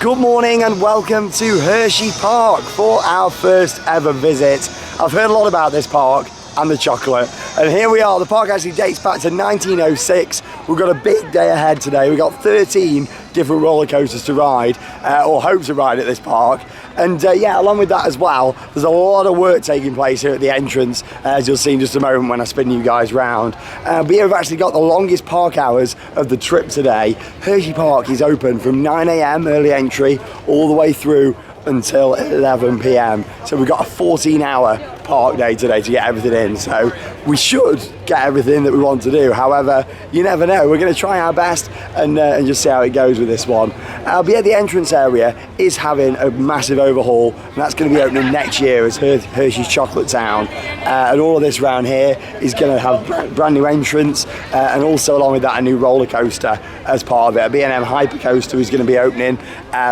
Good morning and welcome to Hersheypark for our first ever visit. I've heard a lot about this park and the chocolate, and here we are. The park actually dates back to 1906. We've got a big day ahead today. We've got 13 different roller coasters to ride, or hope to ride at this park. And yeah, along with that as well, there's a lot of work taking place here at the entrance, as you'll see in just a moment when I spin you guys round. But yeah, we've actually got the longest park hours of the trip today. Hersheypark is open from 9 AM early entry all the way through until 11 PM. So we've got a 14-hour park day today to get everything in. So we should get everything that we want to do. However, you never know. We're going to try our best and just see how it goes with this one. But yeah, the entrance area is having a massive overhaul, and that's going to be opening next year as Hershey's Chocolate Town. And all of this around here is going to have brand new entrance, and also along with that a new roller coaster as part of it. A B&M Hyper Coaster is going to be opening.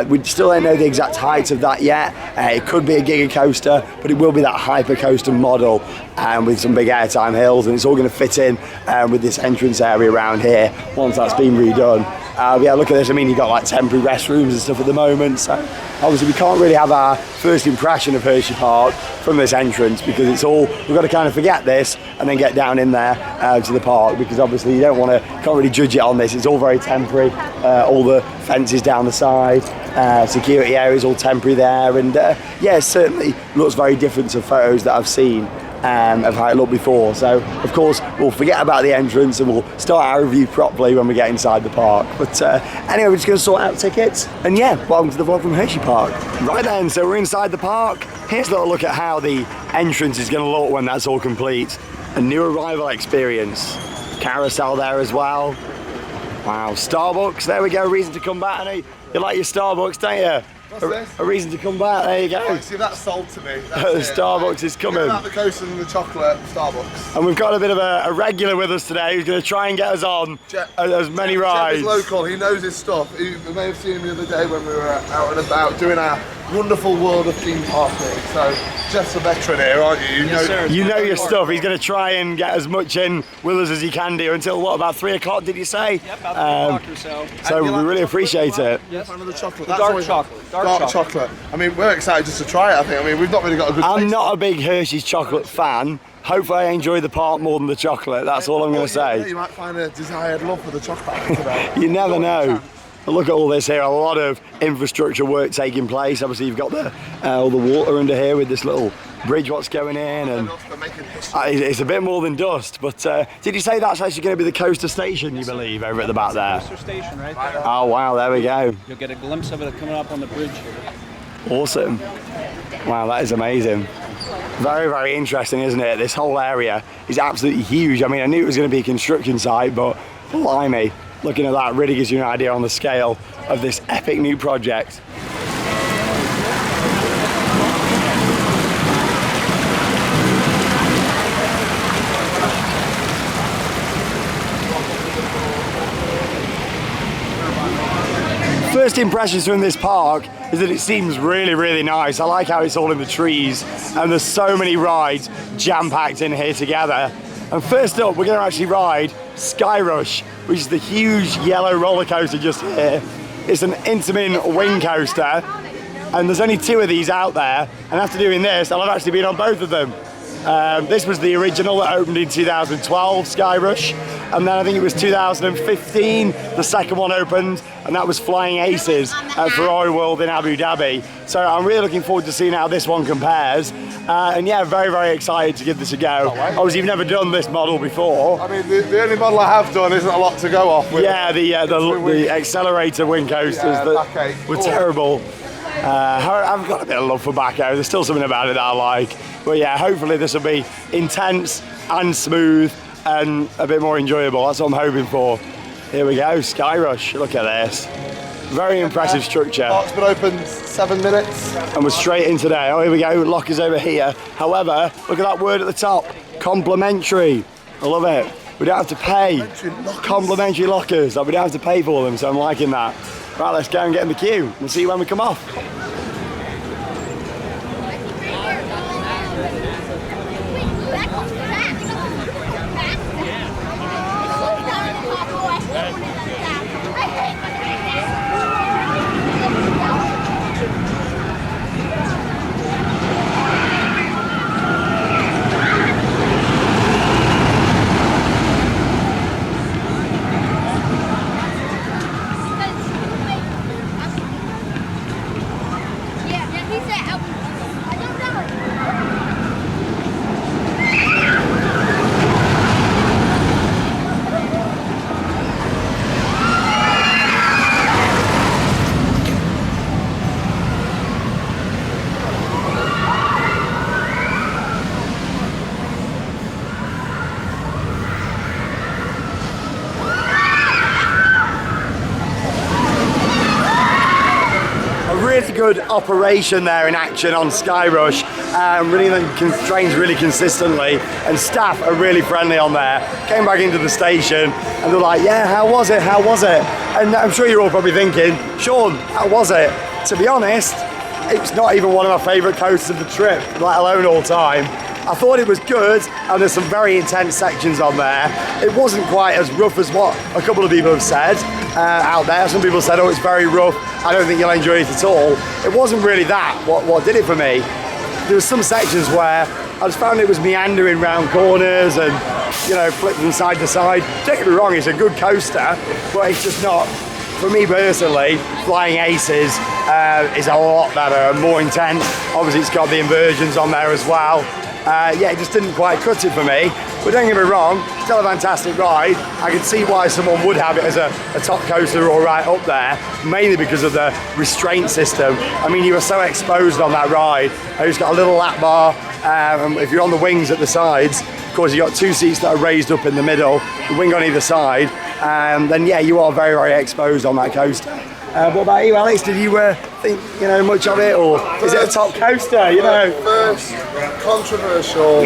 We still don't know the exact height of that yet. It could be a Giga Coaster, but it will be that Hyper Coaster model with some big airtime hills, and it's all going to fit in with this entrance area around here once that's been redone. Yeah, look at this. I mean, you've got like temporary restrooms and stuff at the moment, so obviously we can't really have our first impression of Hersheypark from this entrance, because it's all, we've got to kind of forget this and then get down in there to the park, because obviously you don't want to, can't really judge it on this. It's all very temporary. All the fences down the side, security areas all temporary there, and yeah, it certainly looks very different to photos that I've seen of how it looked before. So of course we'll forget about the entrance and we'll start our review properly when we get inside the park. But anyway, we're just going to sort out tickets, and yeah, welcome to the vlog from Hersheypark. Right then, so we're inside the park. Here's a little look at how the entrance is going to look when that's all complete. A new arrival experience. Carousel there as well. Wow, Starbucks, there we go, reason to come back. I know you like your Starbucks, don't you? What's this? A reason to come back, there you go. Right, see, that's sold to me. Starbucks is coming. About the coaster and the chocolate, Starbucks. And we've got a bit of a regular with us today who's going to try and get us on as many rides. Jeff is local, he knows his stuff. You may have seen him the other day when we were out and about doing our wonderful world of theme parking. So Jeff's a veteran here, aren't you? You know your stuff. He's going to try and get as much in with us as he can do until what, about 3 o'clock, did you say? Yep, about 3 o'clock or so. So we really appreciate it. Yes. Fan of the chocolate. The dark chocolate. Dark chocolate. I mean, we're excited just to try it, I think. I mean, we've not really got a good I'm not a big Hershey's chocolate fan. Hopefully I enjoy the park more than the chocolate. That's all I'm going to say. Yeah, you might find a desired love for the chocolate today. You never know. But look at all this here, a lot of infrastructure work taking place. Obviously you've got all the water under here with this little bridge what's going in, and it's a bit more than dust. But did you say that's actually going to be the coaster station, you believe, over at the back there? Coaster station right there. Oh wow, there we go. You'll get a glimpse of it coming up on the bridge here. Awesome. Wow, that is amazing. Very, very interesting, isn't it? This whole area is absolutely huge. I mean, I knew it was going to be a construction site, but blimey, looking at that really gives you an idea on the scale of this epic new project. First impressions from this park is that it seems really, really nice. I like how it's all in the trees and there's so many rides jam-packed in here together. And first up, we're going to actually ride Sky Rush, which is the huge yellow roller coaster just here. It's an Intamin wing coaster, and there's only 2 of these out there. And after doing this, I'll have actually been on both of them. This was the original that opened in 2012, Sky Rush, and then I think it was 2015 the second one opened, and that was Flying Aces at Ferrari World in Abu Dhabi. So I'm really looking forward to seeing how this one compares, and yeah, very, very excited to give this a go. Obviously you've never done this model before. I mean, the only model I have done isn't a lot to go off with. Yeah, the accelerator wing coasters that were terrible. I've got a bit of love for Bakoma. There's still something about it that I like. But yeah, hopefully this will be intense and smooth and a bit more enjoyable. That's what I'm hoping for. Here we go, Sky Rush. Look at this. Very impressive structure. Park's been open 7 minutes. And we're straight in today. Oh, here we go, lockers over here. However, look at that word at the top, complimentary. I love it. We don't have to pay. Complimentary lockers. We don't have to pay for them, so I'm liking that. Right, let's go and get in the queue. We'll see you when we come off. really good operation there in action on Skyrush. Running trains really consistently, and staff are really friendly on there. Came back into the station and they're like, yeah, how was it? How was it? And I'm sure you're all probably thinking, Sean, how was it? To be honest, it's not even one of my favourite coasters of the trip, let alone all time. I thought it was good, and there's some very intense sections on there. It wasn't quite as rough as what a couple of people have said out there. Some people said, oh, it's very rough, I don't think you'll enjoy it at all. It wasn't really that what did it for me. There was some sections where I just found it was meandering round corners and, you know, flipped from side to side. Don't get me wrong, it's a good coaster, but it's just not, for me personally, Flying Aces is a lot better and more intense. Obviously it's got the inversions on there as well. Yeah, it just didn't quite cut it for me. But don't get me wrong, still a fantastic ride. I can see why someone would have it as a top coaster or right up there, mainly because of the restraint system. I mean, you were so exposed on that ride. It's got a little lap bar. If you're on the wings at the sides, of course, you've got two seats that are raised up in the middle, the wing on either side. Then yeah, you are very, very exposed on that coaster. What about you, Alex? Did you think, you know, much of it, or is it a top coaster? You know, first controversial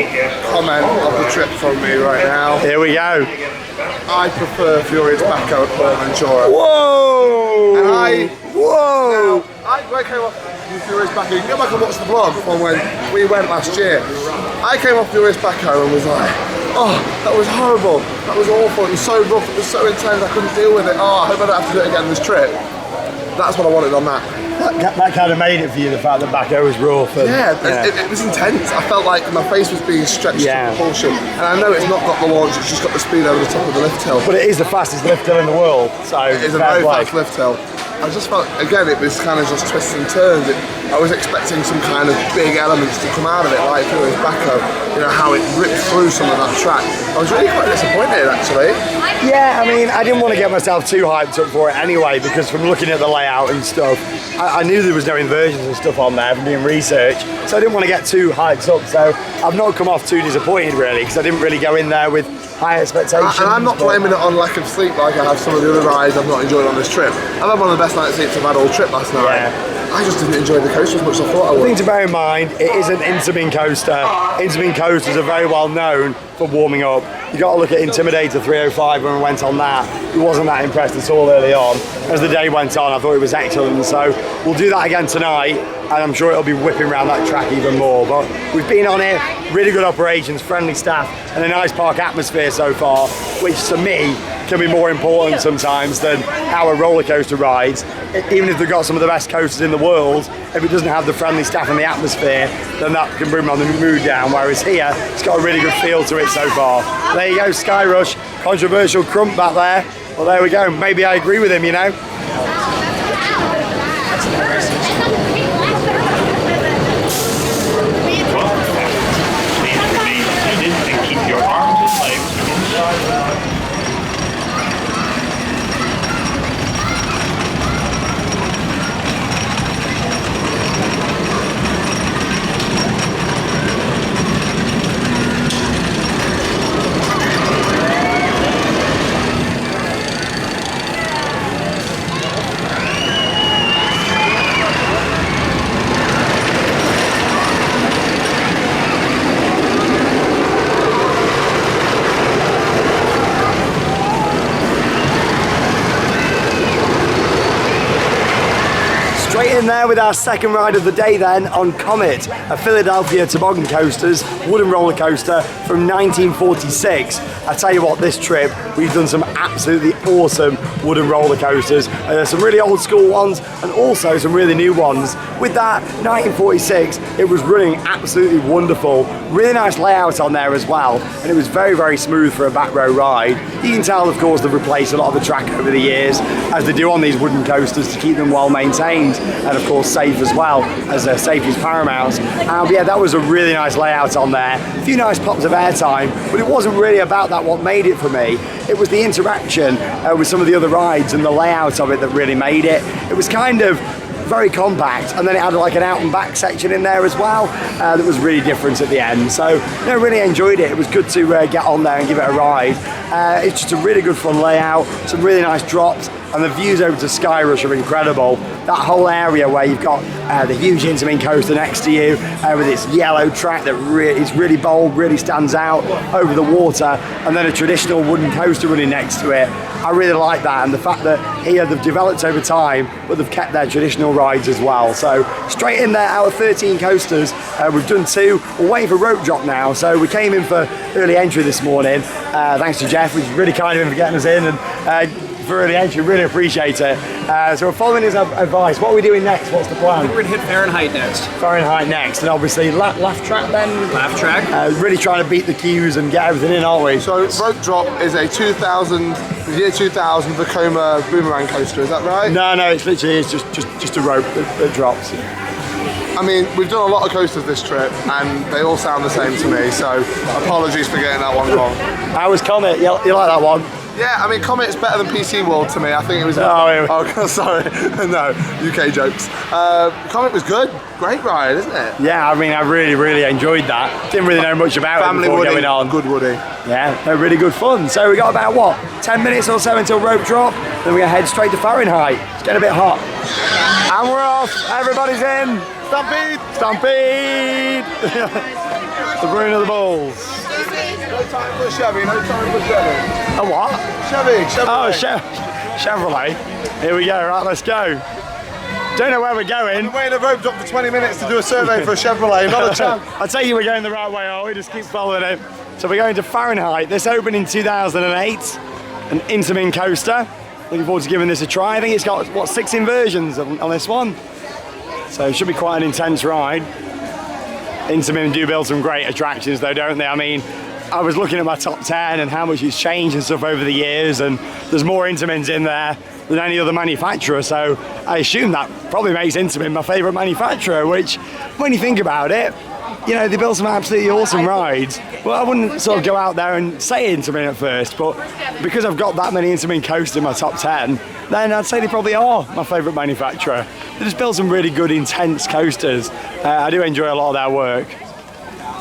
comment of the trip from me right now. Here we go. I prefer Furious Bakko at Port Ventura. Whoa! And whoa! I came off Furious Bakko. You can go back and watch the vlog from when we went last year. I came off Furious Bakko and was like, oh, that was horrible. That was awful. It was so rough. It was so intense. I couldn't deal with it. Oh, I hope I don't have to do it again this trip. That's what I wanted on that. That kind of made it for you, the fact that Bakko was rough. And, yeah, it was intense. I felt like my face was being stretched to propulsion. And I know it's not got the launch, it's just got the speed over the top of the lift hill. But it is the fastest lift hill in the world. So it is a very fast lift hill. I just felt, again, it was kind of just twists and turns. I was expecting some kind of big elements to come out of it, like Furious Bakko, you know, how it ripped through some of that track. I was really quite disappointed, actually. Yeah, I mean, I didn't want to get myself too hyped up for it anyway, because from looking at the layout and stuff, I knew there was no inversions and stuff on there from doing research, so I didn't want to get too hyped up. So I've not come off too disappointed, really, because I didn't really go in there with high expectations. And I'm not blaming it on lack of sleep like I have some of the other rides I've not enjoyed on this trip. I've had one of the best night's sleeps I've had all trip last night. Yeah. I just didn't enjoy the coaster as much as I thought I would. The thing to bear in mind, it is an Intamin coaster. Intamin coasters are very well known for warming up. You got to look at Intimidator 305 when we went on that. He wasn't that impressed at all early on. As the day went on, I thought it was excellent. So we'll do that again tonight, and I'm sure it'll be whipping around that track even more. But we've been on it, really good operations, friendly staff, and a nice park atmosphere so far, which to me can be more important sometimes than how a roller coaster rides. Even if they've got some of the best coasters in the world, if it doesn't have the friendly staff and the atmosphere, then that can bring the mood down. Whereas here, it's got a really good feel to it so far. There you go, Skyrush, controversial crump back there. Well, there we go. Maybe I agree with him, you know. Keep your arms and legs inside. Straight in there with our second ride of the day then on Comet, a Philadelphia toboggan coasters, wooden roller coaster from 1946. I tell you what, this trip, we've done some absolutely awesome wooden roller coasters. Some really old school ones and also some really new ones. With that, 1946, it was running absolutely wonderful. Really nice layout on there as well. And it was very, very smooth for a back row ride. You can tell, of course, they've replaced a lot of the track over the years, as they do on these wooden coasters to keep them well maintained. And of course safe as well, as safety is paramount. But yeah, that was a really nice layout on there. A few nice pops of airtime, but it wasn't really about that what made it for me. It was the interaction with some of the other rides and the layout of it that really made it. It was kind of very compact, and then it had like an out and back section in there as well that was really different at the end. So I really enjoyed it. It was good to get on there and give it a ride. It's just a really good fun layout, some really nice drops, and the views over to Skyrush are incredible. that whole area where you've got the huge Intamin coaster next to you with its yellow track that is really bold, really stands out over the water, and then a traditional wooden coaster running next to it. I really like that, and the fact that here they've developed over time, but they've kept their traditional rides as well. So straight in there, out of 13 coasters, we've done 2. We're waiting for rope drop now, so we came in for early entry this morning, thanks to Jeff, which is really kind of him for getting us in, and for early entry, really appreciate it. So we're following his advice. What are we doing next? What's the plan? We're gonna hit Fahrenheit next. Fahrenheit next, and obviously laugh track then. Laugh track. Really trying to beat the queues and get everything in, aren't we? So rope drop is a 2000 Bakoma Boomerang coaster, is that right? No, it's literally just a rope that drops. I mean, we've done a lot of coasters this trip, and they all sound the same to me, so apologies for getting that one wrong. How was Comet? You like that one? Yeah, I mean, Comet's better than PC World to me. I think it was... Oh, sorry. No, UK jokes. Comet was good. Great ride, isn't it? Yeah, I mean, I really enjoyed that. Didn't really know much about it before Woody, going on. good Woody. Yeah, they're really good fun. So we got about, what, 10 minutes or so until rope drop, then we're going to head straight to Fahrenheit. It's getting a bit hot. And we're off. Everybody's in. Stampede! Stampede! The Bruin of the Bulls. No time for Chevy, no time for Chevy. A what? Chevy. Oh, Chevrolet. Here we go, right, let's go. Don't know where we're going. We're waiting a rope drop for 20 minutes to do a survey for a Chevrolet, not a chance. I tell you we're going the right way, are we? Just keep following it. So we're going to Fahrenheit. This opened in 2008, an Intamin coaster. Looking forward to giving this a try. I think it's got, what, 6 inversions on this one. So it should be quite an intense ride. Intamin do build some great attractions though, don't they? I mean, I was looking at my top 10 and how much it's changed and stuff over the years, and there's more Intamins in there than any other manufacturer, so I assume that probably makes Intamin my favourite manufacturer, which, when you think about it, you know, they built some absolutely awesome rides. Well, I wouldn't sort of go out there and say Intamin at first, but because I've got that many Intamin coasters in my top 10, then I'd say they probably are my favourite manufacturer. They just build some really good, intense coasters. I do enjoy a lot of their work.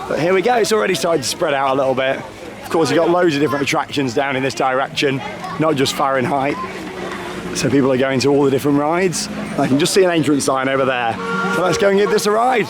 But here we go, it's already started to spread out a little bit. Of course, you've got loads of different attractions down in this direction, not just Fahrenheit. So people are going to all the different rides. I can just see an entrance sign over there. So let's go and give this a ride.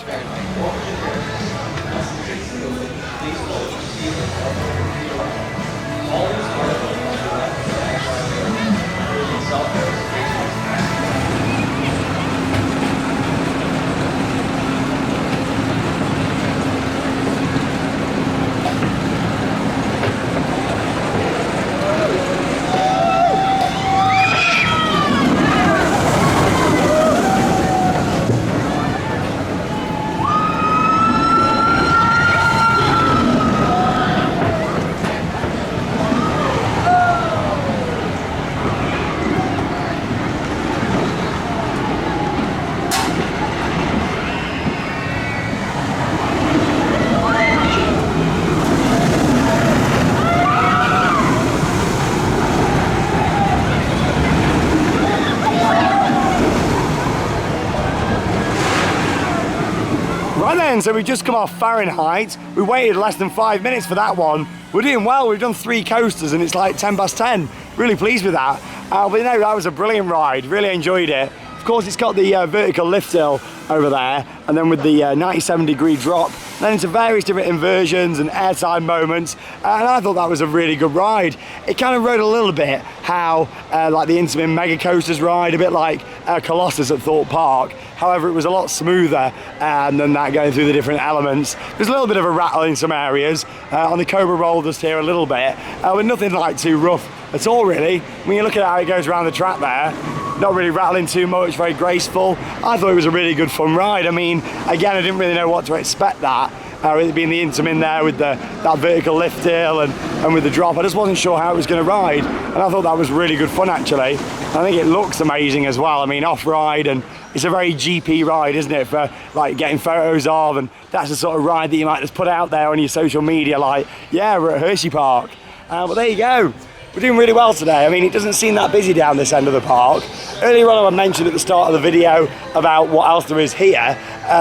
So we've just come off Fahrenheit. We waited less than 5 minutes for that one. We're doing well. We've done 3 coasters and it's like 10 past 10. Really pleased with that. But no, that was a brilliant ride. Really enjoyed it. Of course, it's got the vertical lift hill over there, and then with the 97-degree drop, then into various different inversions and airtime moments, and I thought that was a really good ride. It kind of rode a little bit how like the Intamin Mega Coasters ride, a bit like Colossus at Thorpe Park. However, it was a lot smoother than that, going through the different elements. There's a little bit of a rattle in some areas. On the Coma roll just here a little bit, but nothing like too rough at all really. When you look at how it goes around the track there, not really rattling too much, very graceful. I thought it was a really good fun ride. I mean, again, I didn't really know what to expect that. It being the Intamin there with that vertical lift hill and with the drop. I just wasn't sure how it was going to ride, and I thought that was really good fun actually. I think it looks amazing as well. I mean, off-ride, and it's a very GP ride, isn't it, for like getting photos of, and that's the sort of ride that you might just put out there on your social media like, yeah, we're at Hersheypark. But there you go. We're doing really well today. I mean, it doesn't seem that busy down this end of the park. Earlier on, I mentioned at the start of the video about what else there is here.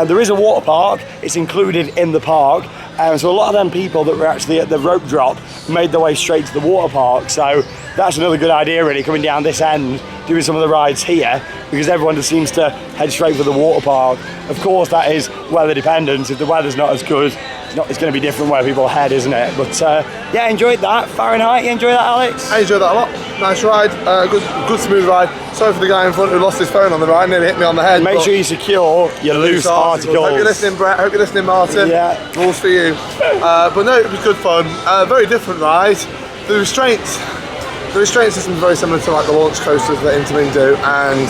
There is a water park. It's included in the park. So a lot of them people that were actually at the rope drop made their way straight to the water park. So that's another good idea really, coming down this end, doing some of the rides here, because everyone just seems to head straight for the water park. Of course that is weather dependent. If the weather's not as good, it's going to be different where people head, isn't it? But yeah, enjoyed that. Fahrenheit, you enjoy that, Alex? I enjoyed that a lot. Nice ride, good smooth ride. Sorry for the guy in front who lost his phone on the ride, nearly hit me on the head. Make sure you secure your loose articles. Hope you're listening, Brett. Hope you're listening, Martin. Yeah. Rules for you. But no, it was good fun. Very different ride. The restraint system is very similar to like the launch coasters that Intamin do, and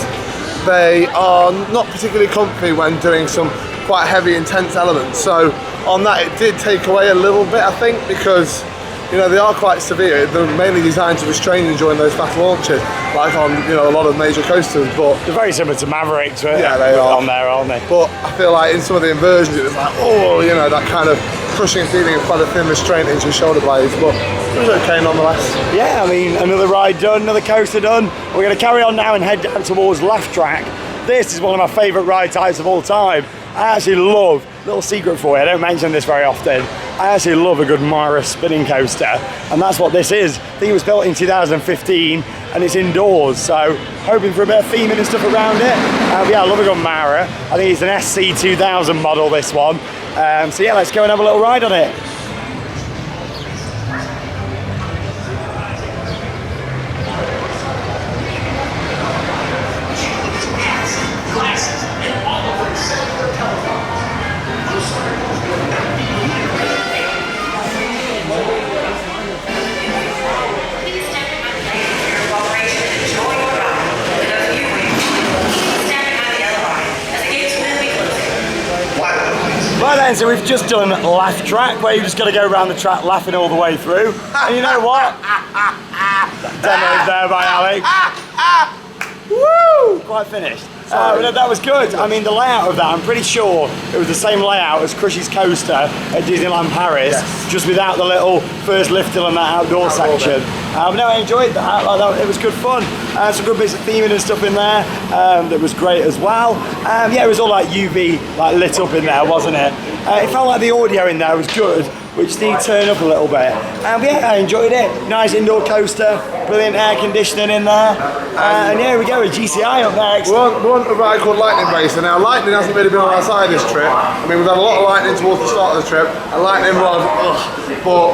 they are not particularly comfy when doing some quite heavy, intense elements. So on that, it did take away a little bit, I think, because you know they are quite severe. They're mainly designed to restrain you during those fast launches, like on a lot of major coasters. But they're very similar to Mavericks, yeah, they are on there, aren't they? But I feel like in some of the inversions, it was like, oh, that kind of crushing feeling of quite a thin restraint into your shoulder blades. But it was okay nonetheless. Yeah, I mean, another ride done, another coaster done. We're going to carry on now and head down towards Laugh Track. This is one of my favourite ride types of all time. I actually love, little secret for you, I don't mention this very often, I actually love a good Mara spinning coaster, and that's what this is. I think it was built in 2015 and it's indoors, so hoping for a bit of theming and stuff around it. Yeah, I love a good Mara. I think it's an SC2000 model, this one. So yeah, let's go and have a little ride on it. Right then, so we've just done Laugh Track, where you just got to go around the track laughing all the way through. And you know what? Demoed there by Alex. Woo! Quite finished. But that was good. I mean, the layout of that, I'm pretty sure it was the same layout as Crush's coaster at Disneyland Paris, just without the little first lift hill and that outdoor section. But no, I enjoyed that. It was good fun. Some good bits of theming and stuff in there that was great as well. Yeah, it was all like UV lit up in there, wasn't it? It felt like the audio in there was good, which did turn up a little bit. But yeah, I enjoyed it. Nice indoor coaster, brilliant air conditioning in there. And yeah, here we go with GCI up next. We're on a ride called Lightning Racer. Now, lightning hasn't really been on our side this trip. I mean, we've had a lot of lightning towards the start of the trip, and lightning rod, but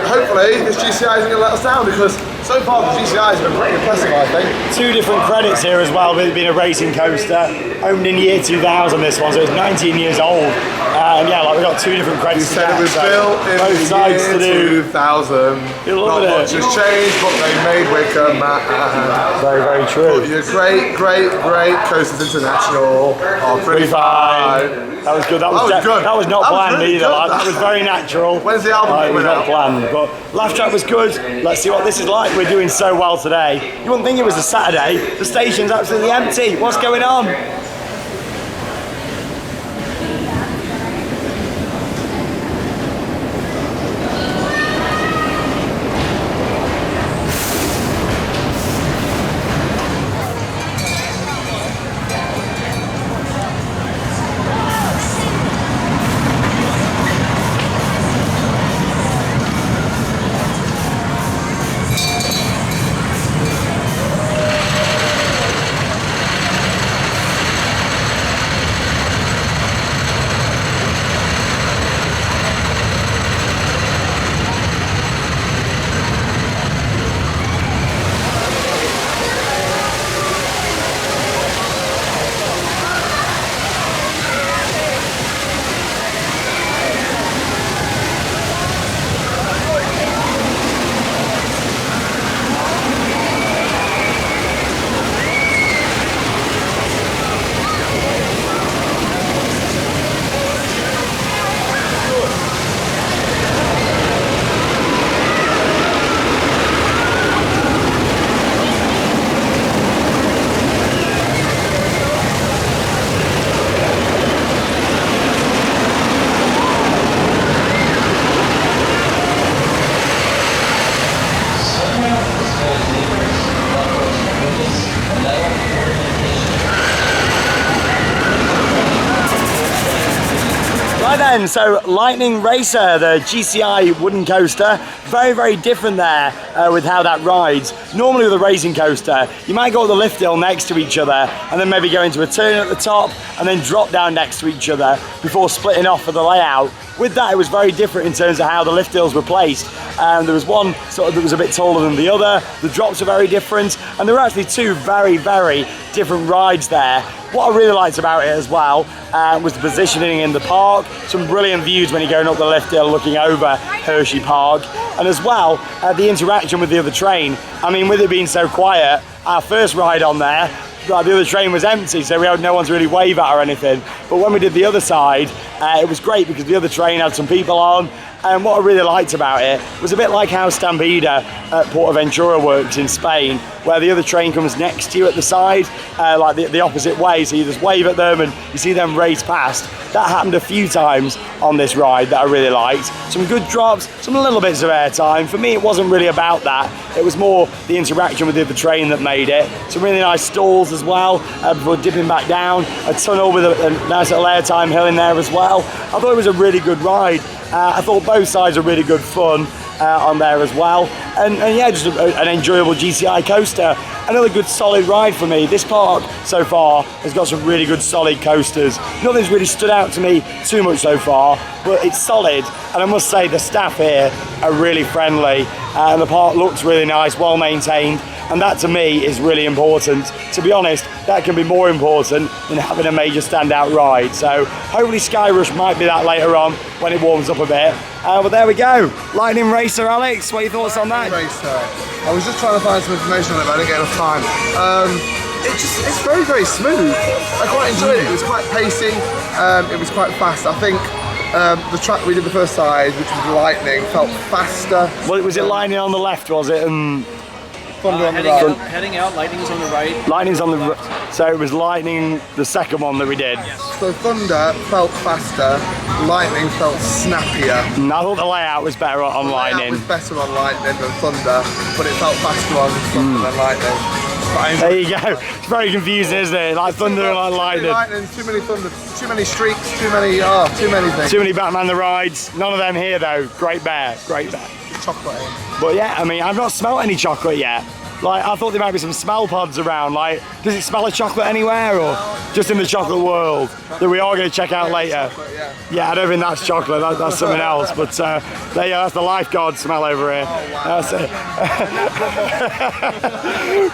hopefully this GCI isn't going to let us down, because so far the GCI has been pretty impressive, I think. Two different credits here as well, with it being a racing coaster. Owned in year 2000, this one, so it's 19 years old. And yeah, we've got two different credits. You said it was built in the year 2000. Not much has changed, but they made Wicker mad. Very, very true. But your great Coasters International are pretty fine. That was good. That was good. That was not planned really either. Good. That was very natural. When's the album It was coming not out? planned, but Laugh Track was good. Let's see what this is like. We're doing so well today. You wouldn't think it was a Saturday. The station's absolutely empty. What's going on? Right then, so Lightning Racer, the GCI wooden coaster, very, very different there with how that rides. Normally with a racing coaster, you might go up the lift hill next to each other and then maybe go into a turn at the top and then drop down next to each other before splitting off for the layout. With that, it was very different in terms of how the lift hills were placed. There was one sort of that was a bit taller than the other, the drops are very different, and there were actually two very, very different rides there. What I really liked about it as well was the positioning in the park. Some brilliant views when you're going up the lift hill looking over Hersheypark. And as well, the interaction with the other train. I mean, with it being so quiet, our first ride on there, the other train was empty, so we had no one to really wave at or anything. But when we did the other side, it was great because the other train had some people on. And what I really liked about it was a bit like how Stampeder at Portaventura works in Spain, where the other train comes next to you at the side, like the opposite way, so you just wave at them and you see them race past. That happened a few times on this ride that I really liked. Some good drops, some little bits of airtime. For me, it wasn't really about that. It was more the interaction with the other train that made it. Some really nice stalls as well before dipping back down. A tunnel with a nice little airtime hill in there as well. I thought it was a really good ride. I thought both sides were really good fun on there as well. And yeah, just an enjoyable GCI coaster. Another good solid ride for me. This park so far has got some really good solid coasters. Nothing's really stood out to me too much so far, but it's solid. And I must say the staff here are really friendly. And the park looks really nice, well maintained. And that to me is really important. To be honest, that can be more important than having a major standout ride. So hopefully Skyrush might be that later on when it warms up a bit. But there we go. Lightning Racer, Alex, what are your thoughts on that? Racer. I was just trying to find some information on it, but I didn't get enough time. It's very, very smooth. I quite enjoyed it. It was quite pacey. It was quite fast. I think the track we did the first side, which was Lightning, felt faster. Well, was it Lightning on the left, was it? Thunder on the right. Heading out, Lightning's on the right. Lightning's on the right. So it was Lightning, the second one that we did. Yes. So Thunder felt faster, Lightning felt snappier. And I thought the layout was better on Lightning. It was better on Lightning than Thunder, but it felt faster on Thunder than Lightning. There you go. It's very confusing, isn't it? Like Thunder and like Lightning. Too many Thunder, too many streaks, too many things. Too many Batman the rides. None of them here though. Great Bear, great Bear. Chocolate. But yeah, I mean, I've not smelt any chocolate yet. Like, I thought there might be some smell pods around. Like, does it smell of chocolate anywhere, or just in the chocolate world that we are going to check out later? Yeah, I don't think that's chocolate. That's something else. But there you go. That's the lifeguard smell over here. That's it.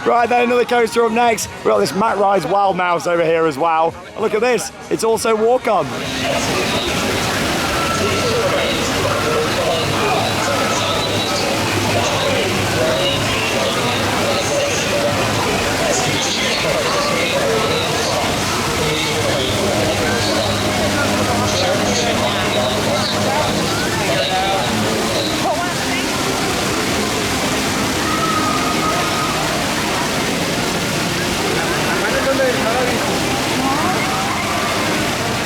Right then, another coaster up next. We've got this Matt Rides Wild Mouse over here as well. And look at this. It's also walk on.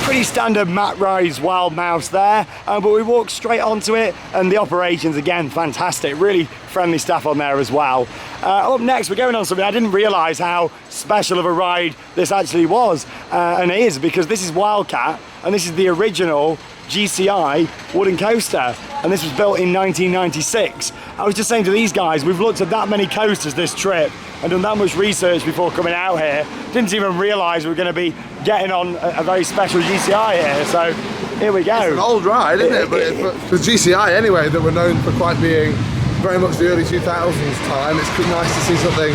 Pretty standard Matt Rides Wild Mouse there, but we walked straight onto it, and the operations again fantastic, really friendly staff on there as well. Up next we're going on something I didn't realise how special of a ride this actually was, and it is, because this is Wildcat and this is the original GCI wooden coaster, and this was built in 1996. I was just saying to these guys, we've looked at that many coasters this trip and done that much research before coming out here. Didn't even realise we were going to be getting on a very special GCI here, so here we go. It's an old ride, isn't it? But for GCI anyway, that were known for quite being very much the early 2000s time, it's nice to see something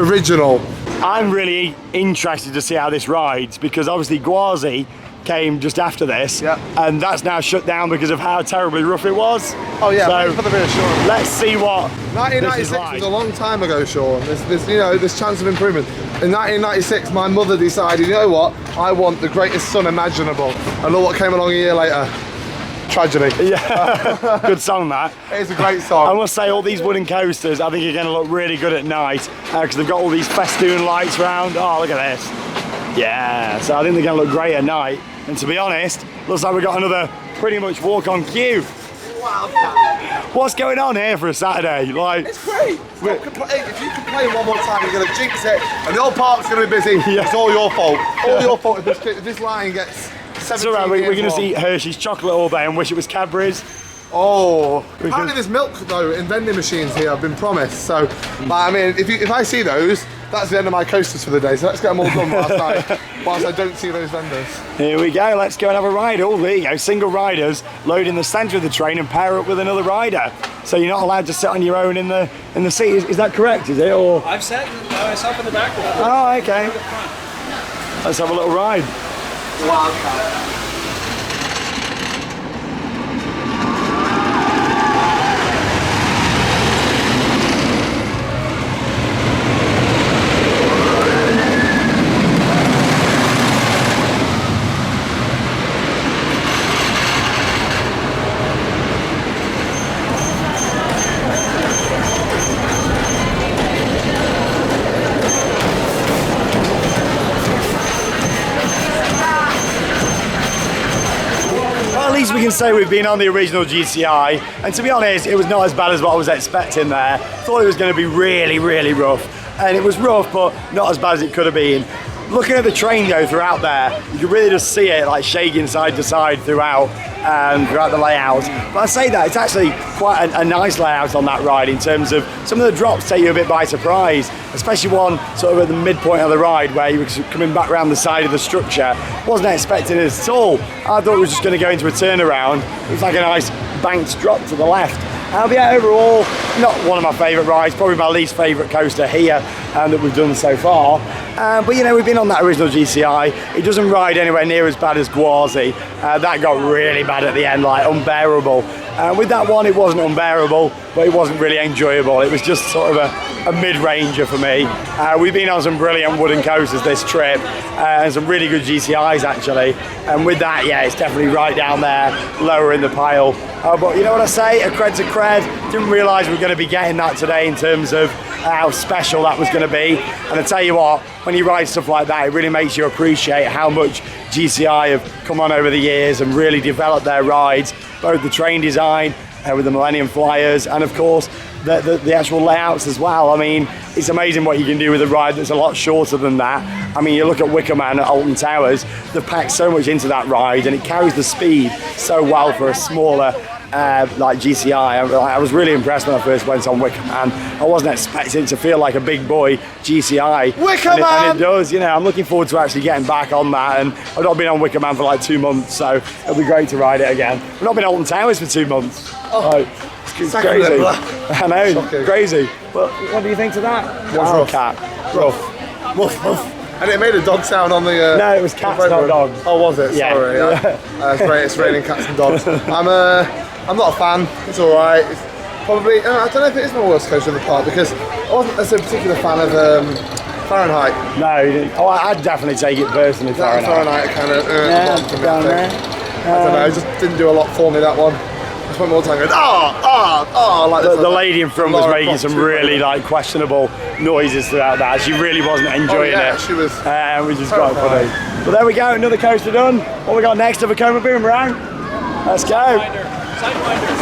original. I'm really interested to see how this rides, because obviously Gwazi came just after this, and that's now shut down because of how terribly rough it was. Oh yeah, so for the reassurance. Let's see what 1996 was a long time ago, Sean. There's chance of improvement. In 1996, my mother decided, you know what, I want the greatest son imaginable. And look what came along a year later. Tragedy. Yeah, good song that. It is a great song. I must say, all these wooden coasters, I think are going to look really good at night, because they've got all these festoon lights around. Oh, look at this. Yeah, so I think they're going to look great at night. And to be honest, looks like we've got another pretty much walk-on queue. What's going on here for a Saturday? Like, it's great. If you complain one more time, you're going to jinx it, and the whole park's going to be busy. Yeah. It's all your fault. All your fault if this line gets It's alright, we're going to eat Hershey's chocolate all day and wish it was Cadbury's. Oh, apparently there's milk though in vending machines here, I've been promised. So, but, I mean, if I see those, that's the end of my coasters for the day. So let's get them all done whilst I don't see those vendors. Here we go, let's go and have a ride. Oh, there you go, single riders load in the centre of the train and pair up with another rider. So you're not allowed to sit on your own in the seat. Is that correct, is it? Or I've sat myself in the back before. oh, okay. Let's have a little ride. Wildcat. We can say we've been on the original GCI, and to be honest, it was not as bad as what I was expecting there. Thought it was going to be really, really rough, and it was rough, but not as bad as it could have been. Looking at the train though throughout there, you can really just see it like shaking side to side throughout the layout. But I say that, it's actually quite a nice layout on that ride in terms of some of the drops take you a bit by surprise, especially one sort of at the midpoint of the ride where you were coming back around the side of the structure. Wasn't expecting it at all. I thought it was just going to go into a turnaround. It was like a nice banked drop to the left. But yeah, overall, not one of my favourite rides, probably my least favourite coaster here that we've done so far. But you know, we've been on that original GCI. It doesn't ride anywhere near as bad as Gwazi. That got really bad at the end, like unbearable. With that one, it wasn't unbearable, but it wasn't really enjoyable. It was just sort of a mid-ranger for me. We've been on some brilliant wooden coasters this trip, and some really good GCIs actually. And with that, yeah, it's definitely right down there, lower in the pile. But you know what I say, a cred's a cred. Didn't realise we were going to be getting that today in terms of how special that was going to be. And I tell you what, when you ride stuff like that, it really makes you appreciate how much GCI have come on over the years and really developed their rides, both the train design with the Millennium Flyers, and of course the actual layouts as well. I mean, it's amazing what you can do with a ride that's a lot shorter than that. I mean, you look at Wicker Man at Alton Towers, they've packed so much into that ride and it carries the speed so well for a smaller like GCI. I was really impressed when I first went on Wicker Man. I wasn't expecting it to feel like a big boy GCI. Wicker Man! And it does, you know. I'm looking forward to actually getting back on that, and I've not been on Wicker Man for like 2 months, so it'll be great to ride it again. I've not been at Alton Towers for 2 months. It's crazy. I know, shocking. Crazy. But what do you think to that? Wildcat. Rough. Woof, woof. And it made a dog sound on the... no, it was cats, not dogs. Oh, was it? Yeah. Sorry. Yeah. It's raining cats and dogs. I'm not a fan. It's all right. It's probably... I don't know if it is my worst coaster in the park, because I wasn't a particular fan of Fahrenheit. No, you didn't. Oh, I'd definitely take it personally, Fahrenheit kind of... down there. I don't know, it just didn't do a lot for me, that one. I spent more time going, like this. The lady in front was making some really like questionable noises throughout that. She really wasn't enjoying it. She was. Which is quite funny. But there we go, another coaster done. What we got next of Bakoma Boomerang? Let's go.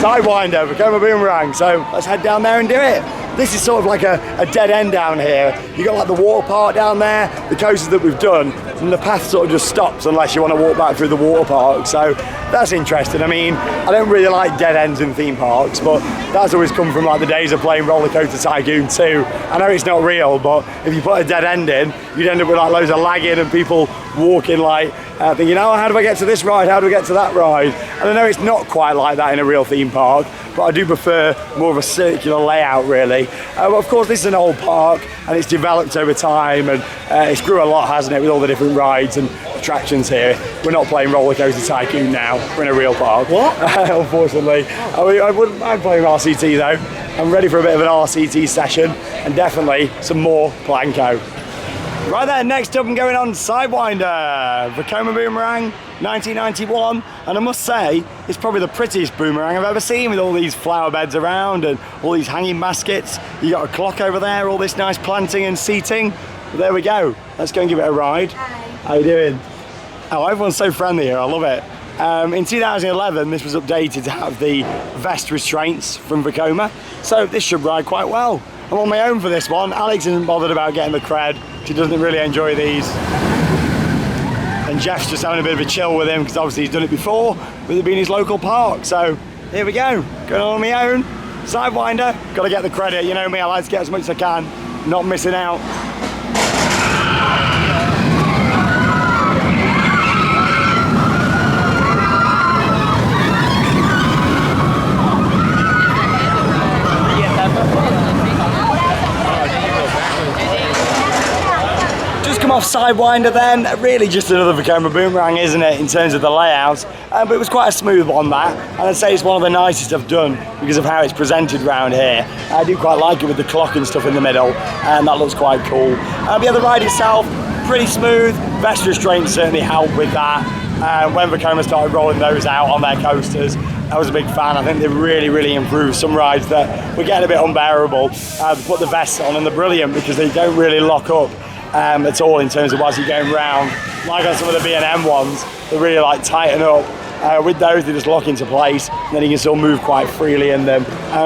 Sidewinder, Bakoma Boomerang. So let's head down there and do it. This is sort of like a dead end down here. You got like the water park down there, the coasters that we've done, and the path sort of just stops unless you want to walk back through the water park. So that's interesting. I mean, I don't really like dead ends in theme parks, but that's always come from like the days of playing Roller Coaster Tycoon 2. I know it's not real, but if you put a dead end in, you'd end up with like loads of lagging and people walking like thinking, oh, how do I get to this ride? How do I get to that ride? And I know it's not quite like that in a real theme park, but I do prefer more of a circular layout really. But of course this is an old park and it's developed over time, and it's grew a lot, hasn't it, with all the different rides and attractions here. We're not playing Roller Coaster Tycoon now, we're in a real park. What? Unfortunately. I wouldn't mind playing RCT though. I'm ready for a bit of an RCT session and definitely some more Planko. Right there, next up I'm going on Sidewinder, Bakoma Boomerang, 1991, and I must say, it's probably the prettiest boomerang I've ever seen, with all these flower beds around and all these hanging baskets. You got a clock over there, all this nice planting and seating. But there we go, let's go and give it a ride. Hi. How you doing? Oh, everyone's so friendly here, I love it. In 2011, this was updated to have the vest restraints from Bakoma, so this should ride quite well. I'm on my own for this one. Alex isn't bothered about getting the cred. She doesn't really enjoy these. And And Jeff's just having a bit of a chill with him because obviously he's done it before, with it being his local park. So here we go, going on my own. Sidewinder, got to get the credit. You know me, I like to get as much as I can, not missing out. Just come off Sidewinder then, really just another Coma Boomerang, isn't it, in terms of the layout, but it was quite a smooth one that, and I'd say it's one of the nicest I've done because of how it's presented around here. I do quite like it with the clock and stuff in the middle, and that looks quite cool. But yeah, the ride itself, pretty smooth. Vest restraints certainly help with that. When Bakoma started rolling those out on their coasters, I was a big fan. I think they've really improved some rides that were getting a bit unbearable. Put the vests on and they're brilliant because they don't really lock up at all in terms of as you're going round. Like on some of the B&M ones, they really like tighten up. With those, they just lock into place, and then you can still move quite freely in them,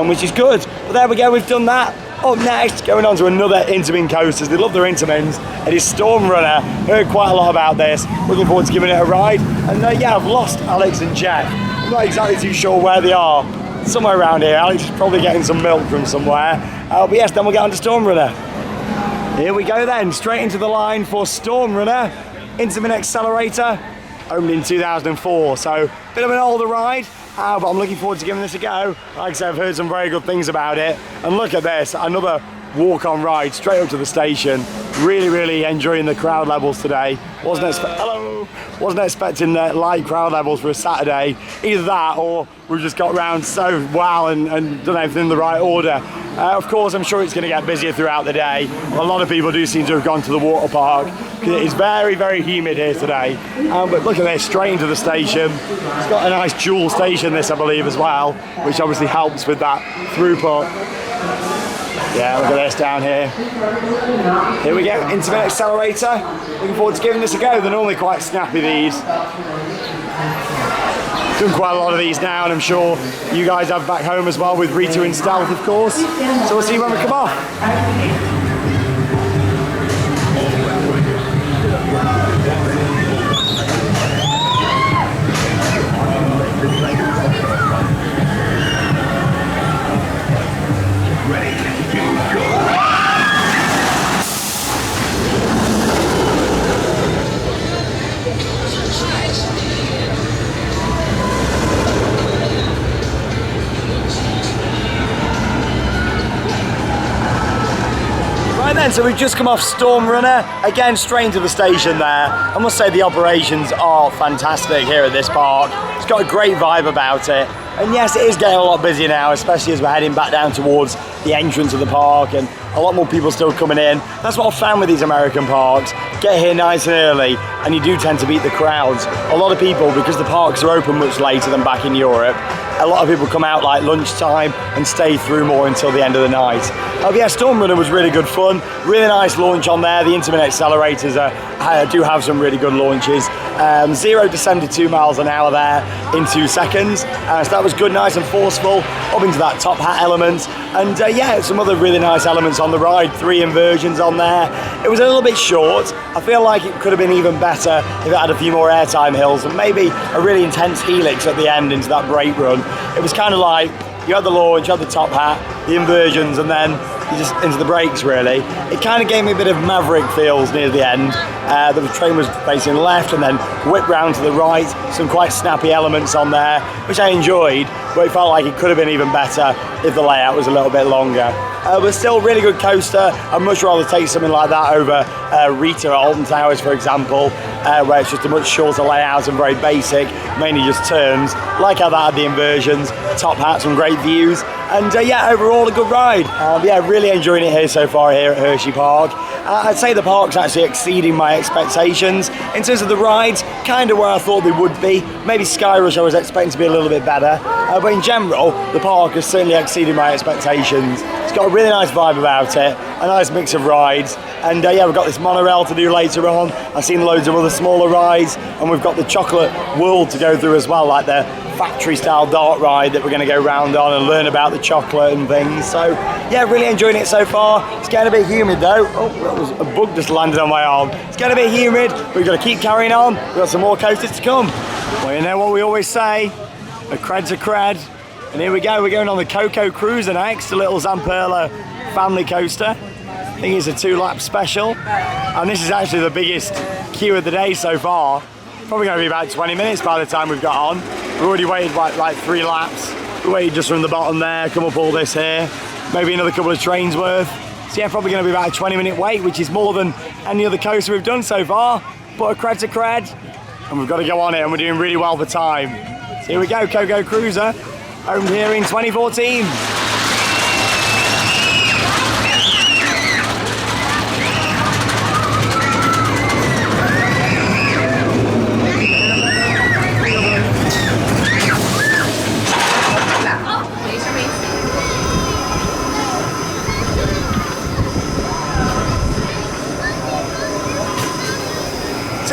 which is good. But there we go, we've done that. Up next, going on to another Intamin coasters. They love their Intamins. It is Storm Runner. Heard quite a lot about this. Looking forward to giving it a ride. And yeah, I've lost Alex and Jeff. I'm not exactly too sure where they are. Somewhere around here. Alex is probably getting some milk from somewhere. But yes, then we'll get on to Storm Runner. Here we go then, straight into the line for Storm Runner. Intamin Accelerator, opened in 2004, so a bit of an older ride, but I'm looking forward to giving this a go. Like I said, I've heard some very good things about it, and look at this, another walk-on ride straight up to the station. Really enjoying the crowd levels today. Wasn't expecting light crowd levels for a Saturday. Either that, or we've just got round so well and done everything in the right order. Of course, I'm sure it's going to get busier throughout the day. A lot of people do seem to have gone to the water park because it is very humid here today. But look at this, straight into the station. It's got a nice dual station, this I believe as well, which obviously helps with that throughput. Yeah, look at this down here. Here we go, Intamin Accelerator. Looking forward to giving this a go. They're normally quite snappy, these. Done quite a lot of these now, and I'm sure you guys have back home as well with Rita and Stealth, of course. So we'll see when we come off. So we've just come off Storm Runner, again straight into the station there. I must say the operations are fantastic here at this park. It's got a great vibe about it. And yes, it is getting a lot busier now, especially as we're heading back down towards the entrance of the park, and a lot more people still coming in. That's what I've found with these American parks. Get here nice and early, and you do tend to beat the crowds. A lot of people, because the parks are open much later than back in Europe, a lot of people come out like lunchtime and stay through more until the end of the night. But yeah, Storm Runner was really good fun. Really nice launch on there. The Intamin accelerators do have some really good launches. 0 to 72 miles an hour there in 2 seconds. So that was good, nice and forceful, up into that top hat element. And yeah, some other really nice elements on the ride. 3 inversions on there. It was a little bit short. I feel like it could have been even better if it had a few more airtime hills and maybe a really intense helix at the end into that brake run. It was kind of like, you had the launch, you had the top hat, the inversions, and then you just into the brakes really. It kind of gave me a bit of Maverick feels near the end. The train was facing left and then whipped round to the right. Some quite snappy elements on there, which I enjoyed, but it felt like it could have been even better if the layout was a little bit longer. But still really good coaster. I'd much rather take something like that over Rita at Alton Towers, for example, where it's just a much shorter layout and very basic, mainly just turns. Like how that had the inversions, top hat, some great views, and yeah, overall a good ride. Yeah, really enjoying it here so far here at Hersheypark. I'd say the park's actually exceeding my expectations. In terms of the rides, kind of where I thought they would be. Maybe Skyrush I was expecting to be a little bit better, but in general, the park has certainly exceeded my expectations. It's got a really nice vibe about it. a nice mix of rides. And yeah, we've got this monorail to do later on. I've seen loads of other smaller rides, and we've got the chocolate world to go through as well, like the factory style dart ride that we're going to go round on and learn about the chocolate and things. So yeah, really enjoying it so far. It's getting a bit humid though. Oh, that was a bug just landed on my arm. It's getting a bit humid, but we've got to keep carrying on. We've got some more coasters to come. Well, you know what we always say, a cred's a cred. And here we go, we're going on the Coco Cruiser next, a little Zamperla family coaster. I think it's a 2-lap special. And this is actually the biggest queue of the day so far. Probably going to be about 20 minutes by the time we've got on. We've already waited like 3 laps. We waited just from the bottom there, come up all this here. Maybe another couple of trains worth. So yeah, probably going to be about a 20-minute wait, which is more than any other coaster we've done so far. But a cred's a cred. And we've got to go on it, and we're doing really well for time. So here we go, Coco Cruiser, opened here in 2014.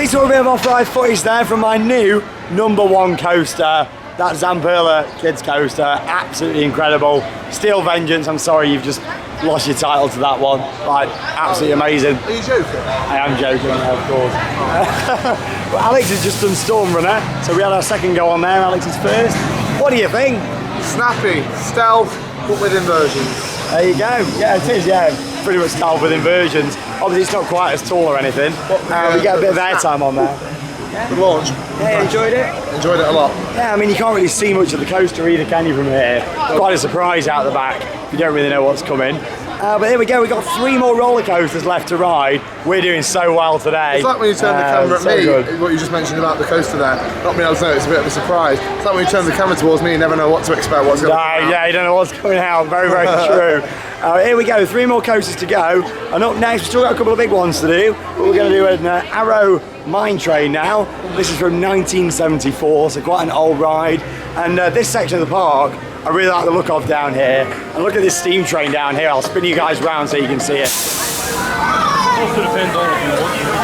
So a bit of off-ride footage there from my new #1 coaster, that Zamperla Kids coaster. Absolutely incredible. Steel Vengeance, I'm sorry you've just lost your title to that one. Like, absolutely amazing. Are you joking? I am joking, of course. But Alex has just done Storm Runner, so we had our second go on there. Alex is first. What do you think? Snappy, stealth, but with inversions. There you go. Yeah, it is, yeah. Pretty much stealth with inversions. Obviously, it's not quite as tall or anything. We get a bit of airtime on there. Good launch. Yeah, enjoyed it? Enjoyed it a lot. Yeah, I mean, you can't really see much of the coaster either, can you, from here? Quite a surprise out the back. You don't really know what's coming. But here we go, we've got 3 more roller coasters left to ride. We're doing so well today. It's like when you turn the camera at me, what you just mentioned about the coaster there. Not being able to know, it's a bit of a surprise. It's like when you turn the camera towards me, you never know what to expect, what's going to come out. Yeah, you don't know what's coming out. Very, very true. Here we go, 3 more coasters to go. And up next, we've still got a couple of big ones to do. But we're going to do an Arrow Mine Train now. This is from 1974, so quite an old ride. And this section of the park, I really like the look of down here. And look at this steam train down here. I'll spin you guys round so you can see it. Also depends on if you want.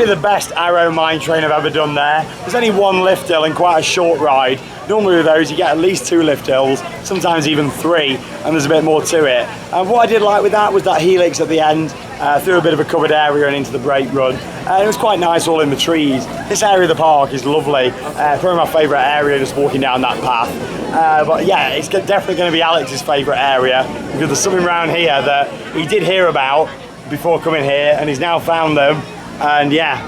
The best Arrow Mine Train I've ever done there. There's only 1 lift hill and quite a short ride. Normally with those you get at least 2 lift hills, sometimes even 3, and there's a bit more to it. And what I did like with that was that helix at the end, through a bit of a covered area and into the brake run. It was quite nice all in the trees. This area of the park is lovely, probably my favourite area just walking down that path. But yeah, it's definitely going to be Alex's favourite area, because there's something around here that he did hear about before coming here, and he's now found them. And yeah,